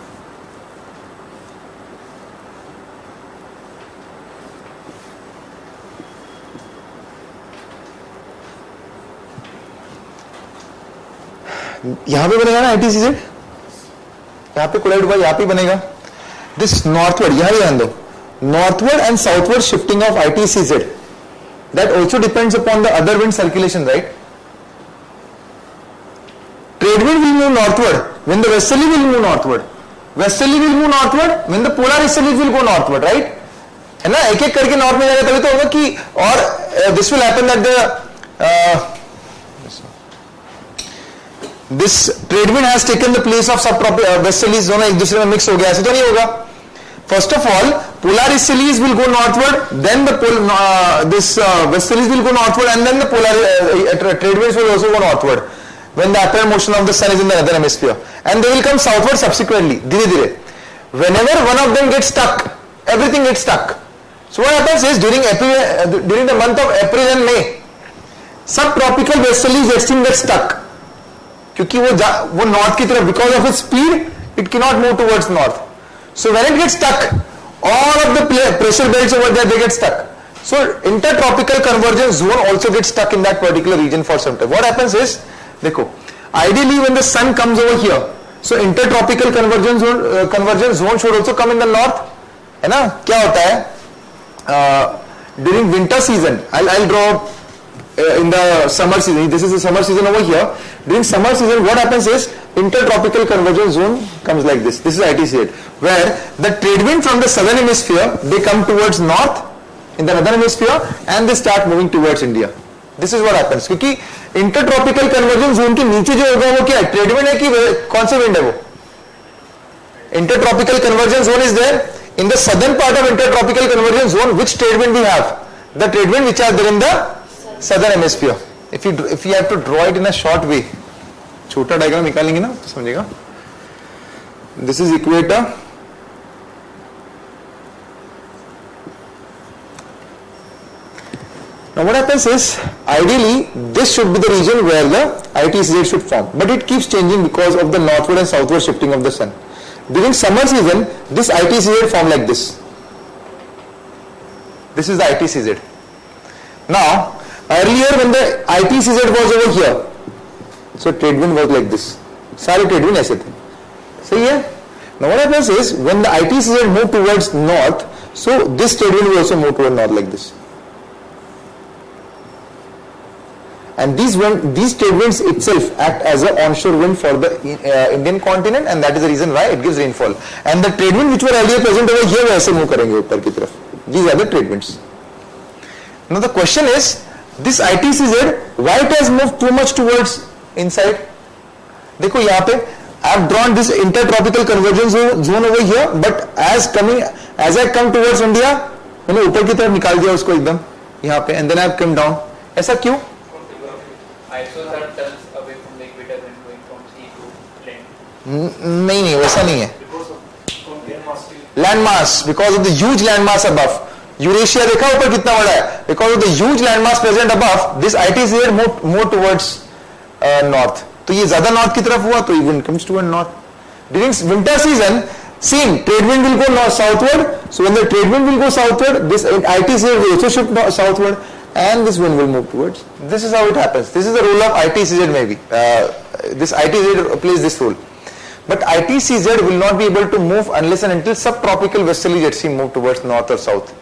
यहां पे बनेगा ना ITCZ, यहां पे collide हुआ, यहां पे बनेगा. दिस नॉर्थवर्ड, यहां ध्यान दो, northward and southward shifting of ITCZ, that also depends upon the other wind circulation, right? Trade wind will move northward when the westerly will move northward. Westerly will move northward when the polar easterlies will go northward, right? है ना, एक एक करके north में जाएगा तभी तो होगा कि, और this will happen that the this trade wind has taken the place of subtropical westerlies, दोनों एक दूसरे में मिक्स हो गया, ऐसे तो नहीं होगा. First of all, polar easterlies will go northward, then the westerlies will go northward, and then the polar trade winds will also go northward when the apparent motion of the sun is in the northern hemisphere, and they will come southward subsequently, धीरे धीरे. Whenever one of them gets stuck, everything gets stuck. So what happens is during the month of April and May, subtropical westerly jet stream gets stuck. क्योंकि वो north की तरफ, because of its speed, it cannot move towards north. So when it gets stuck, all of the pressure belts over there, they get stuck. So intertropical convergence zone also gets stuck in that particular region for some time. What happens is, देखो, ideally when the sun comes over here, so intertropical convergence zone should also come in the north, है ना? क्या होता है? During winter season, I'll draw in the summer season. This is the summer season over here. During summer season, what happens is intertropical convergence zone comes like this. This is ITCZ, where the trade wind from the southern hemisphere, they come towards north in the northern hemisphere and they start moving towards India. This is what happens. क्योंकि intertropical convergence zone के नीचे जो होगा वो क्या है? Trade wind है कि कौन सा wind है वो? Intertropical convergence zone is there. In the southern part of intertropical convergence zone, which trade wind we have? The trade wind which are there in the southern hemisphere. If you have to draw it in a short way, छोटा diagram निकालेंगे ना तो समझेगा. This is equator. Now what happens is, ideally this should be the region where the ITCZ should form, but it keeps changing because of the northward and southward shifting of the sun. During summer season, this ITCZ form like this. This is the ITCZ. Now, earlier when the ITCZ was over here, so trade wind was like this. सारे trade wind ऐसे थे. सही है? Now what happens is, when the ITCZ move towards north, so this trade wind will also move toward north like this. And these trade winds itself act as an onshore wind for the Indian continent, and that is the reason why it gives rainfall. And the trade wind which were earlier present over here, वैसे move करेंगे ऊपर की तरफ. These are the trade winds. Now the question is, this ITCZ, why it has moved too much towards inside? देखो यहाँ पे I have drawn this intertropical convergence zone over here, but as I come towards India, मैंने ऊपर की तरफ निकाल दिया उसको एकदम यहाँ पे, and then I have come down. ऐसा क्यों? Isos are turns away from the equator when going from sea to land. नहीं वैसा नहीं है. Because of Landmass, because of the huge landmass above. Eurasia देखा ऊपर कितना बड़ा है? Because of the huge landmass present above, this ITCZ moved more towards north. तो ये ज्यादा north की तरफ हुआ, तो wind comes toward north. During winter season, same trade wind will go southward. So when the trade wind will go southward, this ITCZ will also shift southward, and this wind will move towards. This is how it happens. This is the role of ITCZ maybe. This ITCZ plays this role. But ITCZ will not be able to move unless and until subtropical westerly jet stream move towards north or south.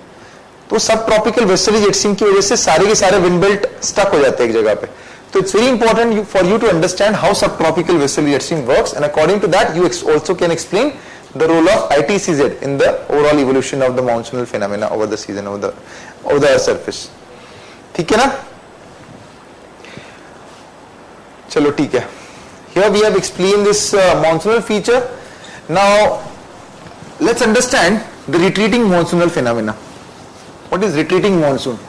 तो subtropical westerly jet stream की वजह से सारे के सारे wind belt stuck हो जाते हैं एक जगह पे. So it's very important for you to understand how subtropical westerly jet stream works, and according to that you also can explain the role of ITCZ in the overall evolution of the monsoonal phenomena over the season over the earth surface. ठीक है ना? चलो ठीक है. Here we have explained this monsoonal feature. Now let's understand the retreating monsoonal phenomena. What is retreating monsoon?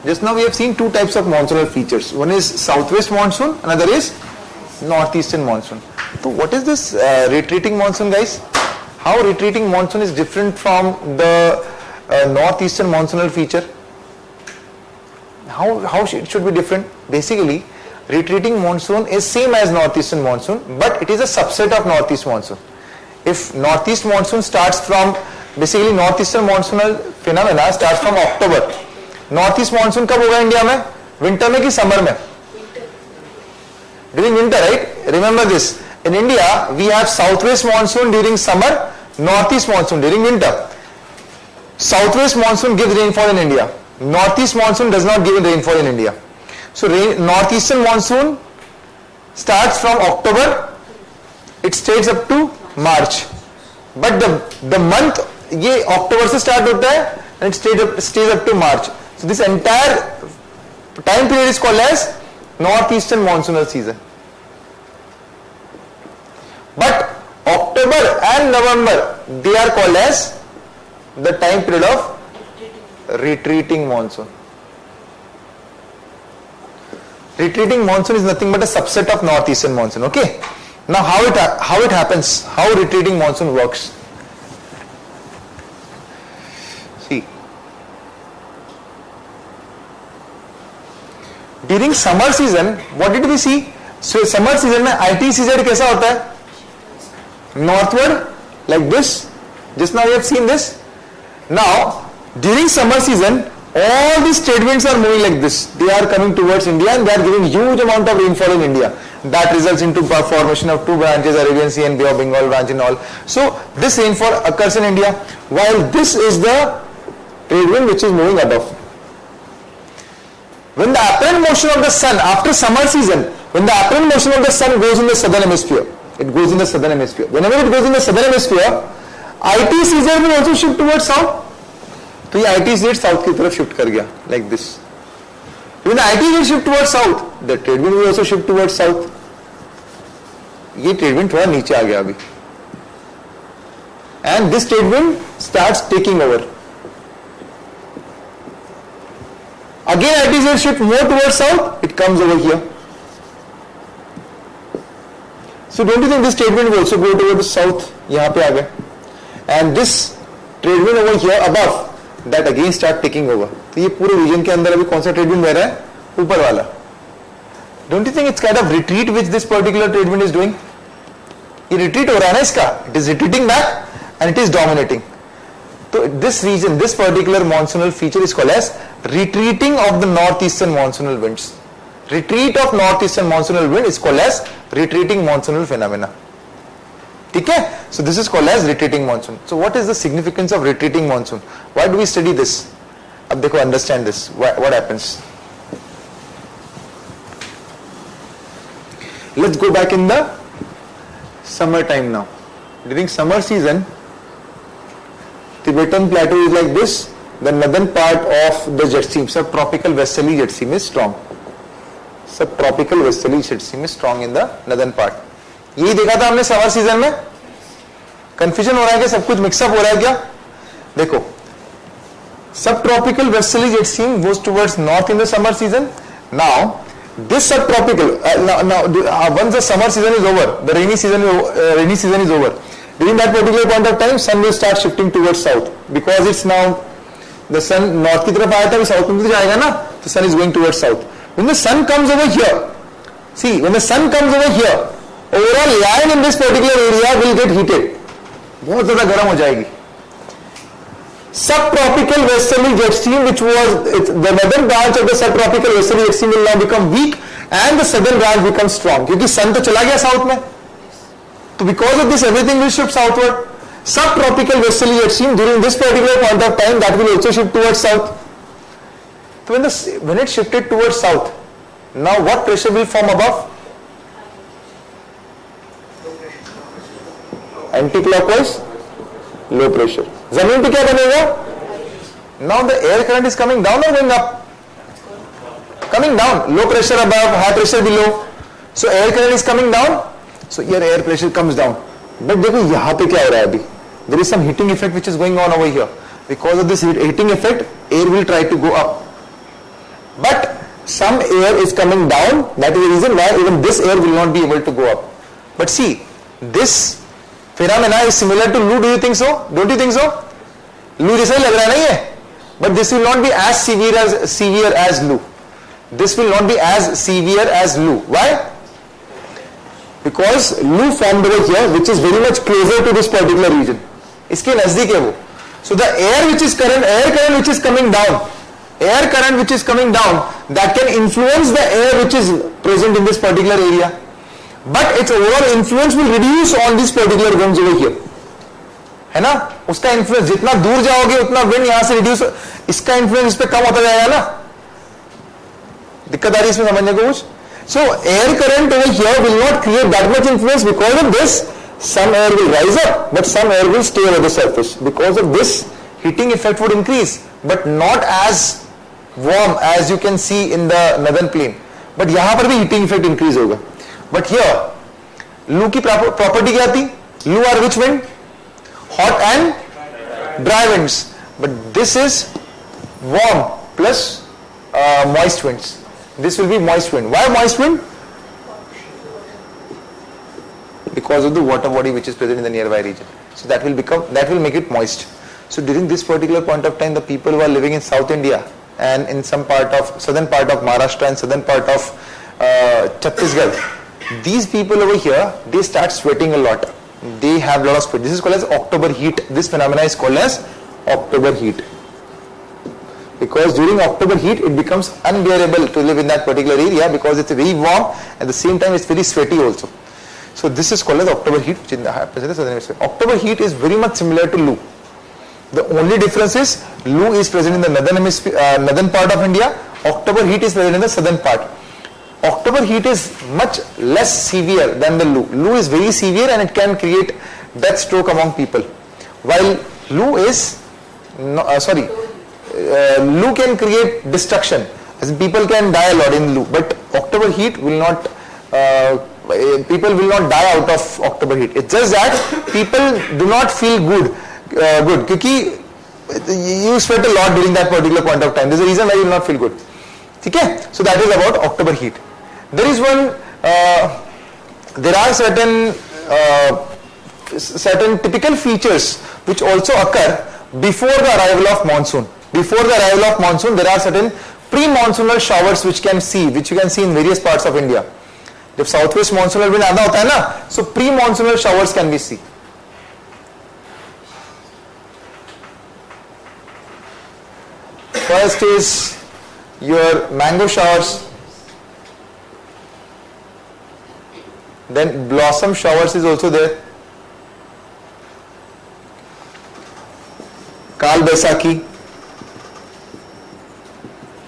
Just now we have seen two types of monsoonal features. One is southwest monsoon, another is northeastern monsoon. So what is this retreating monsoon, guys? How retreating monsoon is different from the northeastern monsoonal feature? How it should be different? Basically, retreating monsoon is same as northeastern monsoon, but it is a subset of northeast monsoon. If northeast monsoon starts from, basically northeastern monsoonal phenomena starts from October. Northeast monsoon कब होगा India में? Winter में कि summer में? During winter, right? Remember this. In India, we have southwest monsoon during summer, northeast monsoon during winter. Southwest monsoon gives rainfall in India. Northeast monsoon does not give rainfall in India. So northeastern monsoon starts from October, it stays up to March. But the month ये October से start होता है and it stays up to March. So this entire time period is called as northeastern monsoonal season. But October and November, they are called as the time period of retreating monsoon. Retreating monsoon is nothing but a subset of northeastern monsoon. Okay. Now how it happens? How retreating monsoon works? See. During summer season, what did we see? So summer season में ITCZ कैसा होता है? Northward, like this. Just now we have seen this. Now, during summer season, all these trade winds are moving like this. They are coming towards India and they are giving huge amount of rainfall in India. That results into formation of two branches, Arabian Sea and Bay of Bengal branch and all. So this rainfall occurs in India, while this is the trade wind which is moving above. When the apparent motion of the sun after summer season, when the apparent motion of the sun goes in the southern hemisphere, it goes in the southern hemisphere. Whenever it goes in the southern hemisphere, IT season will also shift towards south. तो ये IT season south की तरफ shift कर गया, like this. When the IT will shift towards south, the trade wind will also shift towards south. ये trade wind थोड़ा नीचे आ गया अभी. And this trade wind starts taking over. Again IT will shift more towards south, it comes over here. So don't you think this trade wind will also go towards the south? यहाँ पे आ गए. And this trade wind over here above, that again start taking over. तो ये पूरे reason के अंदर अभी कौन सा ट्रेड विंड बह रहा है? ऊपर वाला. Don't you think it's kind of retreat which this particular trade wind is doing? ये retreat हो रहा है ना इसका. It is retreating back and it is dominating. So this region, this particular monsoonal feature is called as retreating of the northeastern monsoonal winds. Retreat of northeastern monsoonal wind is called as retreating monsoonal phenomena. Okay? So this is called as retreating monsoon. So what is the significance of retreating monsoon? Why do we study this? अब देखो, understand this. What happens? Let's go back in the summer time now. During summer season, Tibetan plateau is like this. The northern part of the jet stream, subtropical westerly jet stream is strong. Subtropical westerly jet stream is strong in the northern part. यही देखा था हमने summer season में. Confusion हो रहा है क्या? सब कुछ मिक्सअप हो रहा है क्या? देखो, subtropical westerly jet stream goes towards north in the summer season. Now this subtropical once the summer season is over, the rainy season is over. During that particular point of time, sun will start shifting towards south because it's now the sun north की तरफ आया था, south में तो जाएगा ना, तो sun is going towards south. When the sun comes over here, see, when the sun comes over here, overall land in this particular area will get heated. बहुत ज़्यादा गर्म हो जाएगी. Subtropical westerly jet stream, which was the northern branch of the subtropical westerly jet stream, will now become weak, and the southern branch becomes strong. क्योंकि sun तो चला गया south में, तो because of this everything will shift southward. Subtropical westerly jet stream during this particular point of time, that will also shift towards south. So when it shifted towards south, now what pressure will form above? Anti-clockwise, low pressure. जमीन पे क्या बनेगा? Now the air current is coming down or going up? Coming down. Low pressure above, high pressure below. So air current is coming down. So here air pressure comes down. But देखो यहाँ पे क्या हो रहा है अभी? There is some heating effect which is going on over here. Because of this heating effect, air will try to go up. But some air is coming down. That is the reason why even this air will not be able to go up. But see, this phenomena is similar to Loo. Do you think so? Don't you think so? Loo जैसा ही लग रहा है ना ये? But this will not be as severe as Loo. This will not be as severe as Loo. Why? Because Loo formed over here, which is very much closer to this particular region. इसके नजदीक है वो. So the air current which is coming down, that can influence the air which is present in this particular area. But its overall influence will reduce on this particular winds over here. है ना? उसका influence जितना दूर जाओगे उतना wind यहाँ से reduce, इसका influence इस पे कम होता जाएगा ना? दिक्कत आ रही है इसमें समझने को कुछ? So air current over here will not create that much influence. Because of this, some air will rise up, but some air will stay over the surface. Because of this, heating effect would increase, but not as warm as you can see in the northern plain. But यहाँ पर भी heating effect increase होगा. But here, Loo की property क्या थी? Loo are which wind? Hot and dry winds. But this is warm plus moist winds. This will be moist wind. Why moist wind? Because of the water body which is present in the nearby region. So that will make it moist. So during this particular point of time, the people who are living in South India and in some southern part of Maharashtra and southern part of Chhattisgarh, these people over here, they start sweating a lot. They have a lot of sweat. This is called as October heat. This phenomena is called as October heat. Because during October heat, it becomes unbearable to live in that particular area because it's very warm, at the same time it's very sweaty also. So this is called as October heat, which happens in the southern hemisphere. October heat is very much similar to Loo. The only difference is Loo is present in the northern part of India, October heat is present in the southern part. October heat is much less severe than the Lu. Lu is very severe and it can create death stroke among people. While Lu is, Lu can create destruction. As in people can die a lot in Lu, but October heat will not, people will not die out of October heat. It's just that people do not feel good because you sweat a lot during that particular point of time. There's a reason why you will not feel good. Okay? So that is about October heat. There is one, there are certain typical features which also occur before the arrival of monsoon. Before the arrival of monsoon, there are certain pre-monsoonal showers which you can see in various parts of India. जब southwest monsoonal wind आना होता है ना, so pre-monsoonal showers can be seen. First is your mango showers, then blossom showers is also there. Kal Baisakhi,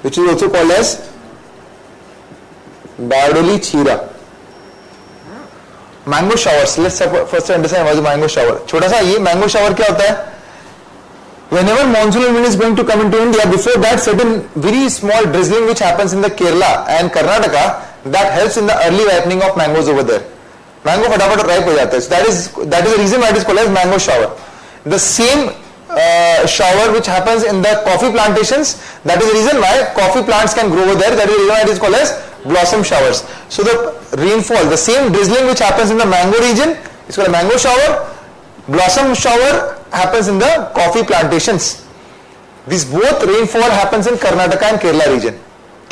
which is also called as Bardoli Chira. Mango showers. Let's first understand what is a mango shower. छोटा सा ये mango shower क्या होता है? Whenever monsoonal wind is going to come into India, before that certain very small drizzling which happens in the Kerala and Karnataka, that helps in the early ripening of mangoes over there. Mango फटाफट ripe हो जाता है. So that is the reason why it is called as mango shower. The same shower which happens in the coffee plantations, that is the reason why coffee plants can grow over there. That is the reason why it is called as blossom showers. So the rainfall, the same drizzling which happens in the mango region is called a mango shower. Blossom shower happens in the coffee plantations. These both rainfall happens in Karnataka and Kerala region.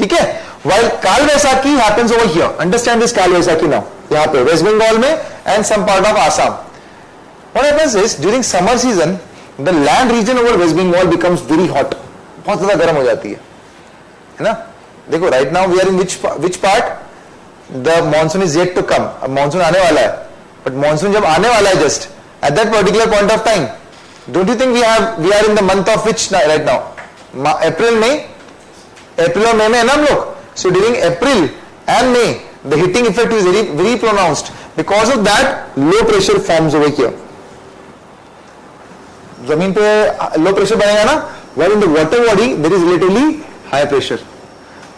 Okay? While Kal Baisakhi happens over here. Understand this Kal Baisakhi now. यहाँ पे West Bengal में and some part of Assam. What happens is during summer season, the land region over West Bengal becomes very hot. बहुत ज़्यादा गर्म हो जाती है ना? देखो right now we are in which part? The monsoon is yet to come. अब monsoon आने वाला है. But monsoon जब आने वाला है just at that particular point of time, don't you think we are in the month of which right now? April, May? April और May में है ना हम लोग? So during April and May, the heating effect is very, very pronounced. Because of that, low pressure forms over here. जमीन पे low pressure बनेगा ना? While in the water body, there is relatively high pressure.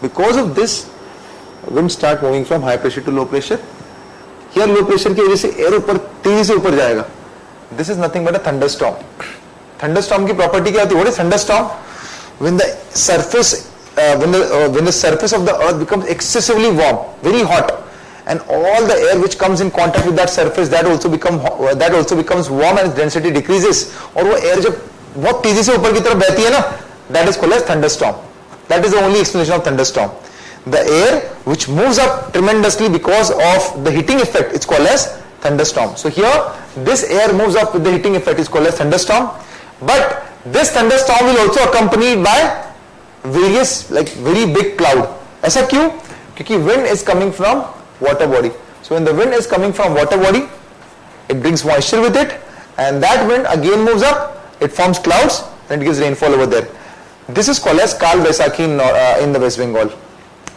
Because of this, wind start moving from high pressure to low pressure. Here low pressure की वजह से air ऊपर तेजी से ऊपर जाएगा. This is nothing but a thunderstorm. Thunderstorm की property क्या होती है? What is thunderstorm? When the surface when the surface of the earth becomes excessively warm, very hot, and all the air which comes in contact with that surface, that also becomes warm and its density decreases. और वो air जब बहुत तेजी से ऊपर की तरफ बहती है ना, that is called as thunderstorm. That is the only explanation of thunderstorm. The air which moves up tremendously because of the heating effect, it's called as thunderstorm. So here, this air moves up with the heating effect, is called as thunderstorm. But this thunderstorm will also accompanied by various like very big cloud. ऐसा क्यों? क्योंकि wind is coming from water body. So when the wind is coming from water body, it brings moisture with it, and that wind again moves up, it forms clouds and it gives rainfall over there. This is called as Kal Baisakhi in the West Bengal.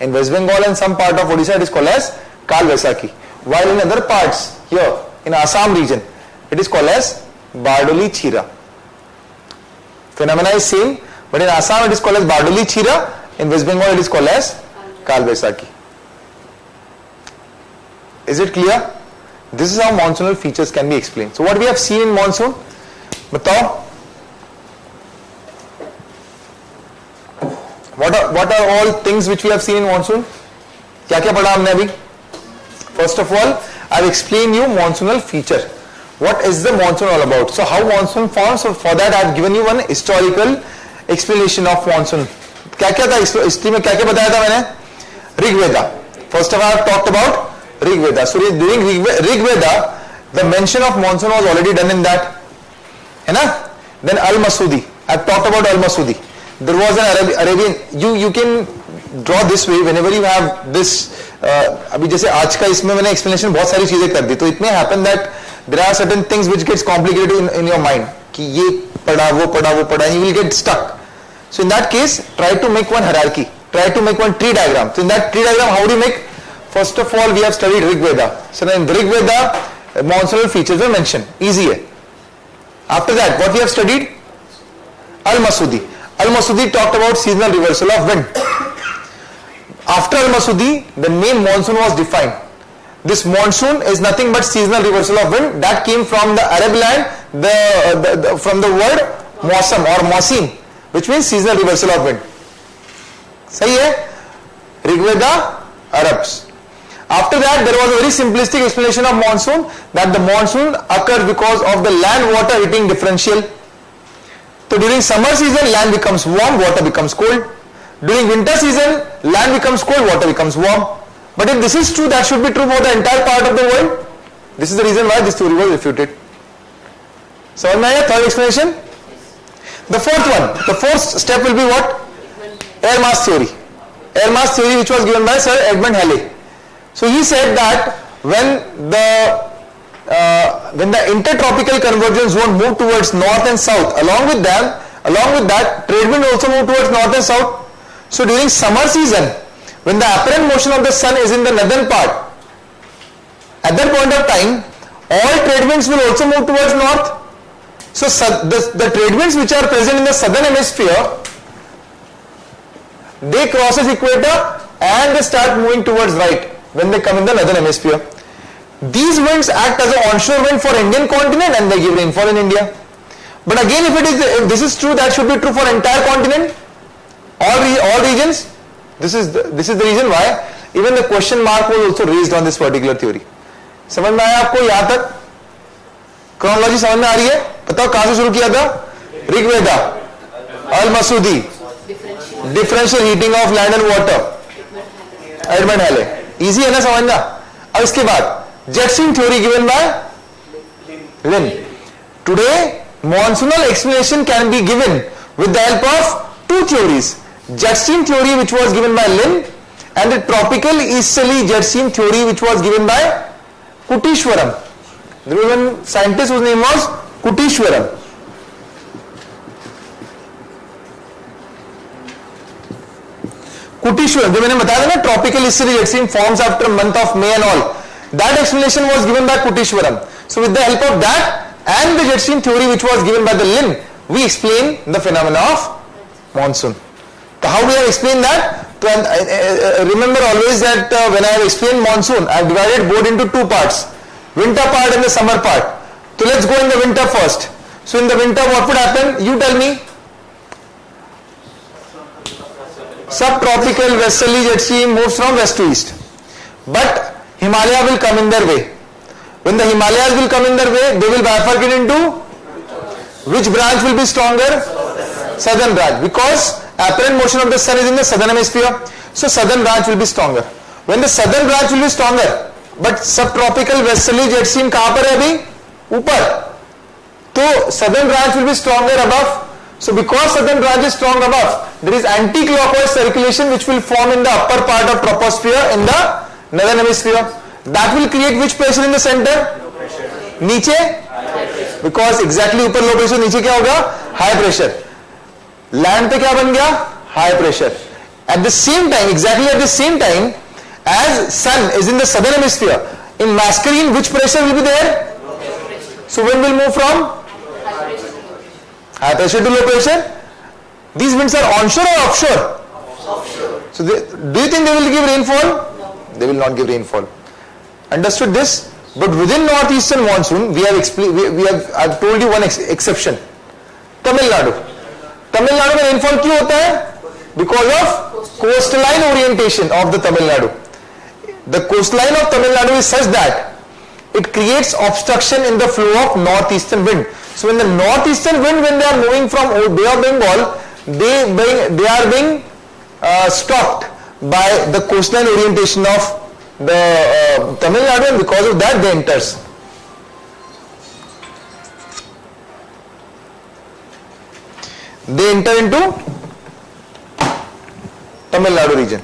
In West Bengal and some part of Odisha, it is called as Kal Baisakhi. While in other parts, here in Assam region, it is called as Bardoli Chira. Phenomena is same, but in Assam it is called as Bardoli Chira. In West Bengal it is called as Kal Baisakhi. Is it clear? This is how monsoonal features can be explained. So what we have seen in monsoon? बताओ. What are all things which we have seen in monsoon? क्या क्या पढ़ा हमने अभी? First of all, I have explained you monsoonal feature. What is the monsoon all about? So how monsoon forms? So for that I have given you one historical explanation of monsoon. क्या क्या था history में? क्या क्या बताया था मैंने? Rigveda. First of all, I have talked about Rigveda. So during Rigveda, the mention of monsoon was already done in that. है ना? Then Al-Masudi. I have talked about Al-Masudi. There was an Arabian. You can draw this way whenever you have this. अभी जैसे आज का इसमें मैंने explanation बहुत सारी चीजें कर दी. तो it may happen that there are certain things which gets complicated in your mind. कि ये पढ़ा वो पढ़ा, and you will get stuck. So in that case, try to make one hierarchy. try to make one tree diagram. So in that tree diagram, how do you make? First of all, we have studied Rig Veda. So in Rig Veda, monsoonal features were mentioned. Easy hai. After that, what we have studied? Al-Masudi. Al-Masudi talked about seasonal reversal of wind. After Al-Masudi, the name monsoon was defined. This monsoon is nothing but seasonal reversal of wind that came from the Arab land, from the word Mausam or Mausim, which means seasonal reversal of wind. Sahi hai? Rigveda, Arabs. After that, there was a very simplistic explanation of monsoon, that the monsoon occurs because of the land water heating differential. So during summer season, land becomes warm, water becomes cold. During winter season, land becomes cold, water becomes warm. But if this is true, that should be true for the entire part of the world. This is the reason why this theory was refuted. So, third explanation. The fourth one, the fourth step will be what? Air mass theory. Air mass theory, which was given by Sir Edmund Halley. So he said that when the intertropical convergence zone moved towards north and south, along with that, trade wind also moved towards north and south. So during summer season, when the apparent motion of the sun is in the northern part, at that point of time, all trade winds will also move towards north. So the trade winds which are present in the southern hemisphere, they crosses equator and they start moving towards right when they come in the northern hemisphere. These winds act as an onshore wind for Indian continent and they give rainfall in India. But again, if this is true, that should be true for entire continent, all regions. This is the reason why even the question mark was also raised on this particular theory. समझ में आया आपको? यहाँ तक chronology समझ में आ रही है? बताओ कहां से शुरू किया था? Rigveda, Al-Masudi, differential heating of land and water, Edmund Halley. Easy है ना समझना? अब इसके बाद jetstream theory given by Lin. Today monsoonal explanation can be given with the help of two theories: jet stream theory, which was given by Lin, and the tropical easterly jet stream theory, which was given by Kutishwaram. There was one scientist whose name was Kutishwaram. Kutishwaram, जो मैंने बताया था ना, tropical easterly jet stream forms after month of May and all. That explanation was given by Kutishwaram. So with the help of that and the jet stream theory which was given by the Lin, we explain the phenomena of monsoon. So how we have explained that? Remember always that when I have explained monsoon, I have divided both into two parts, winter part and the summer part. So let's go in the winter first. So in the winter what would happen? You tell me. Subtropical westerly jet stream moves from west to east, but Himalaya will come in their way. When the Himalayas will come in their way, they will bifurcate into which branch will be stronger? Southern branch, because apparent motion of the sun is in the southern hemisphere. So southern branch will be stronger. When the southern branch will be stronger, but subtropical westerly jet stream कहाँ पर है अभी? ऊपर. तो southern branch will be stronger above. So because southern branch is strong above, there is anti-clockwise circulation which will form in the upper part of troposphere in the northern hemisphere. That will create which pressure in the center? नीचे? Because exactly ऊपर low pressure, नीचे क्या होगा? High pressure. Land पे क्या बन गया? High pressure. At the same time, exactly at the same time, as sun is in the southern hemisphere, in masculine which pressure will be there? So wind will move from high pressure to low pressure. These winds are onshore or offshore? Offshore. So do you think they will give rainfall? No. They will not give rainfall. Understood this? But within northeastern monsoon, I've told you one exception. Tamil Nadu. Tamil Nadu में rainfall क्यों होता है? Because of coastline orientation of the Tamil Nadu. The coastline of Tamil Nadu is such that it creates obstruction in the flow of northeastern wind. So when the northeastern wind, when they are moving from Bay of Bengal, they are being stopped by the coastline orientation of the Tamil Nadu, and because of that they enters. They enter into Tamil Nadu region.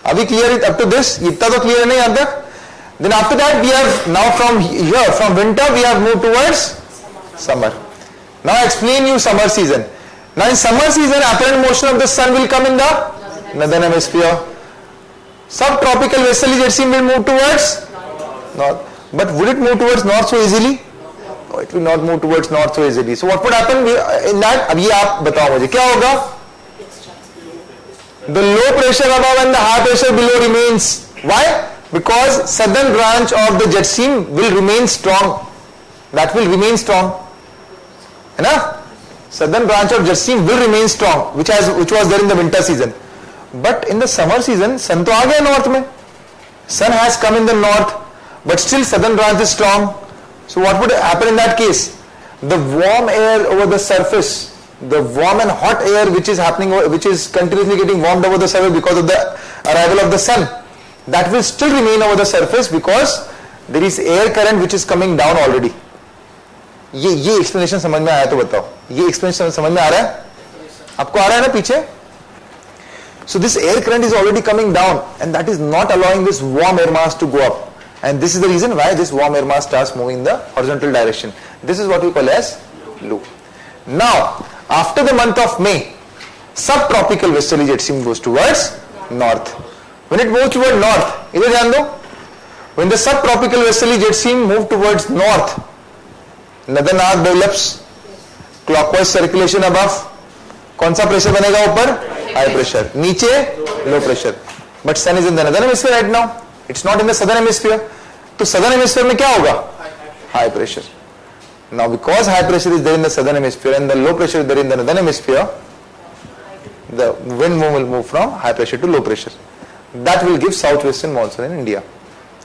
Are we clear up to this? इतना तो clear है नहीं अब तक? Then after that we have now from here, from winter we have moved towards summer. Now I explain you summer season. Now in summer season, apparent motion of the sun will come in the northern hemisphere. Subtropical westerly jet stream will move towards north. But would it move towards north so easily? No, it will not move towards north so easily. So what would happen in that? अब ये आप बताओ मुझे क्या होगा? The low pressure above and the high pressure below remains. Why? Because southern branch of the jet stream will remain strong. That will remain strong. है ना? Southern branch of jet stream will remain strong, which was there in the winter season. But in the summer season, sun तो आ गया north में. Sun has come in the north, but still southern branch is strong. So what would happen in that case? The warm air over the surface, the warm and hot air which is happening, which is continuously getting warmed over the surface because of the arrival of the sun, that will still remain over the surface because there is air current which is coming down already. ये explanation समझ में आया तो बताओ. ये explanation समझ में आ रहा है? आपको आ रहा है ना पीछे? So this air current is already coming down and that is not allowing this warm air mass to go up. And this is the reason why this warm air mass starts moving in the horizontal direction. This is what we call as loop. Now, after the month of May, subtropical westerly jet stream goes towards north. When it moves towards north, इधर ध्यान दो. When the subtropical westerly jet stream moves towards north, northern arc develops, clockwise circulation above. कौन सा pressure बनेगा ऊपर? High pressure. नीचे low pressure. But sun is in the northern hemisphere right now. It's not in the southern hemisphere. तो southern hemisphere में क्या होगा? High pressure. Now because high pressure is there in the southern hemisphere and the low pressure is there in the northern hemisphere, the wind will move from high pressure to low pressure. That will give southwestern monsoon in India.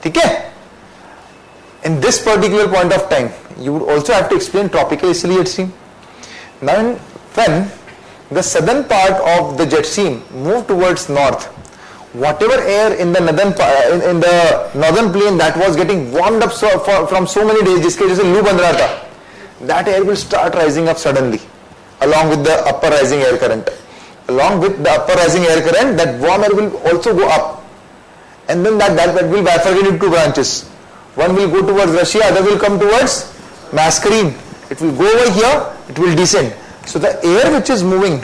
ठीक है? In this particular point of time, you would also have to explain tropical easterly jet stream. Now when the southern part of the jet stream move towards north, whatever air in the northern plane that was getting warmed up from so many days, जिसके जैसे लू बन रहा था, that air will start rising up suddenly along with the upper rising air current. Along with the upper rising air current, that warm air will also go up, and then that will bifurcate into two branches. One will go towards Russia, other will come towards Mascarene. It will go over here, it will descend. So the air which is moving,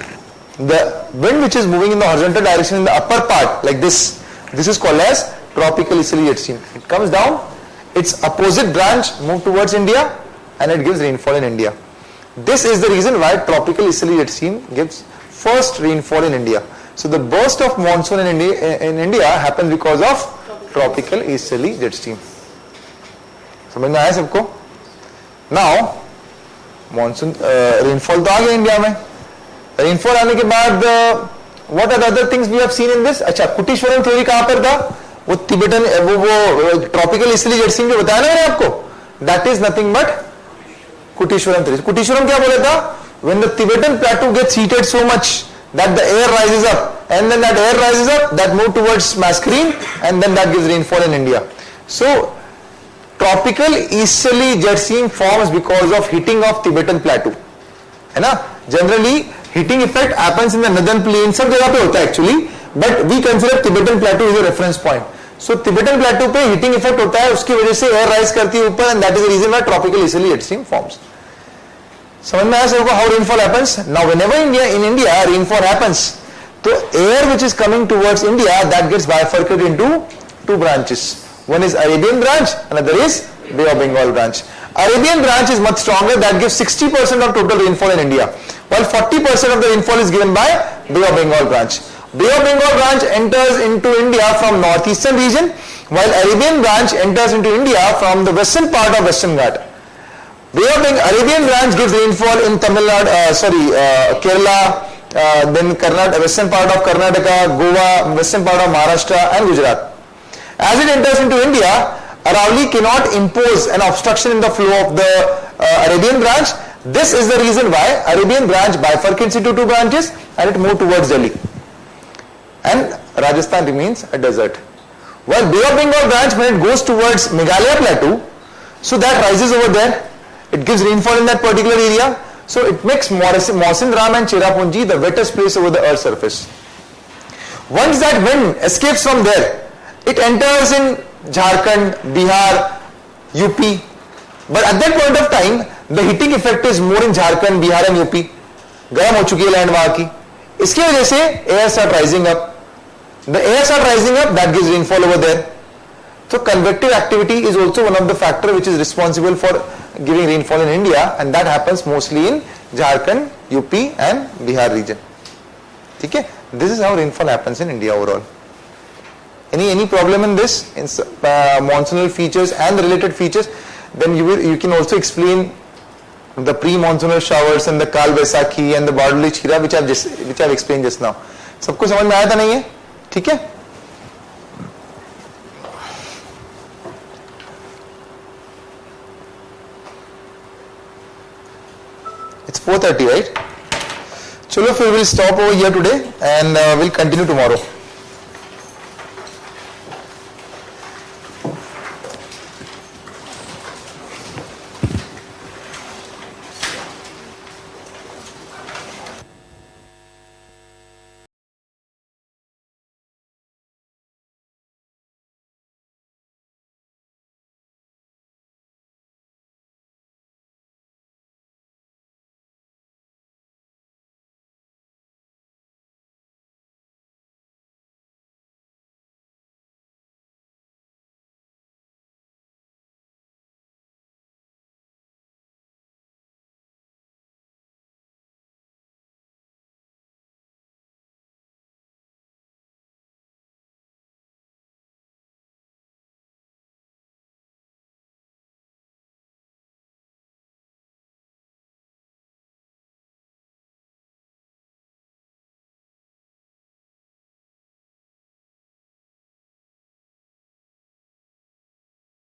the wind which is moving in the horizontal direction in the upper part, like this is called as tropical easterly jet stream. It comes down, its opposite branch move towards India, and it gives rainfall in India. This is the reason why tropical easterly jet stream gives first rainfall in India. So the burst of monsoon in India happens because of tropical easterly jet stream. समझ में आया सबको? Now monsoon rainfall तो आ गया India में. Rainfall आने के बाद what are other things we have seen in this. अच्छा, कुटीश्वरम थ्योरी कहां पर था? वो तिबेटन वो ट्रॉपिकल ईस्टर्ली जेट स्ट्रीम जो बताया ना मैंने आपको, that is nothing but Koteswaram theory. Koteswaram क्या बोला था? When the Tibetan plateau gets heated so much that the air rises up and then that air rises up, that move towards Mascarene and then that gives rainfall in India. So tropical easterly jet stream forms because of heating of Tibetan plateau, है ना. Generally heating effect happens in the northern plain, सब जगह पे होता है actually, but we consider Tibetan plateau is a reference point. So Tibetan plateau पे heating effect होता है, उसकी वजह से air rise करती है ऊपर, and that is the reason why tropical easterly jet stream forms. समझ में आया सबको how rainfall happens? Now whenever in India rainfall happens, तो air which is coming towards India, that gets bifurcated into two branches. One is Arabian branch, another is Bay of Bengal branch. Arabian branch is much stronger, that gives 60% of total rainfall in India, while 40% of the rainfall is given by Bay of Bengal branch. Bay of Bengal branch enters into India from northeastern region, while Arabian branch enters into India from the western part of Western Ghat. Arabian branch gives rainfall in Tamil Nadu, Kerala, then western part of Karnataka, Goa, western part of Maharashtra and Gujarat. As it enters into India, Aravalli cannot impose an obstruction in the flow of the Arabian branch. This is the reason why Arabian branch bifurcates into two branches and it moves towards Delhi. And Rajasthan remains a desert. While Bay of Bengal branch, when it goes towards Meghalaya plateau, so that rises over there, it gives rainfall in that particular area. So it makes Mawsyn Ram and Cherrapunji the wettest place over the earth's surface. Once that wind escapes from there, it enters in Jharkhand, Bihar, UP. But at that point of time, the heating effect is more in Jharkhand, Bihar and UP. गर्म हो चुकी है land वहां की. इसकी वजह से air start rising up. The air start rising up, that gives rainfall over there. So convective activity is also one of the factor which is responsible for giving rainfall in India, and that happens mostly in Jharkhand, UP and Bihar region. Okay? This is how rainfall happens in India overall. Any problem in this, in monsoonal features and the related features? Then you can also explain the pre-monsoonal showers and the Kal Vaisakhi and the Bardoli Chira which I've explained just now. सबको समझ में आया था नहीं है? ठीक है? It's 4:30, right? Chalo, we will stop over here today and we'll continue tomorrow.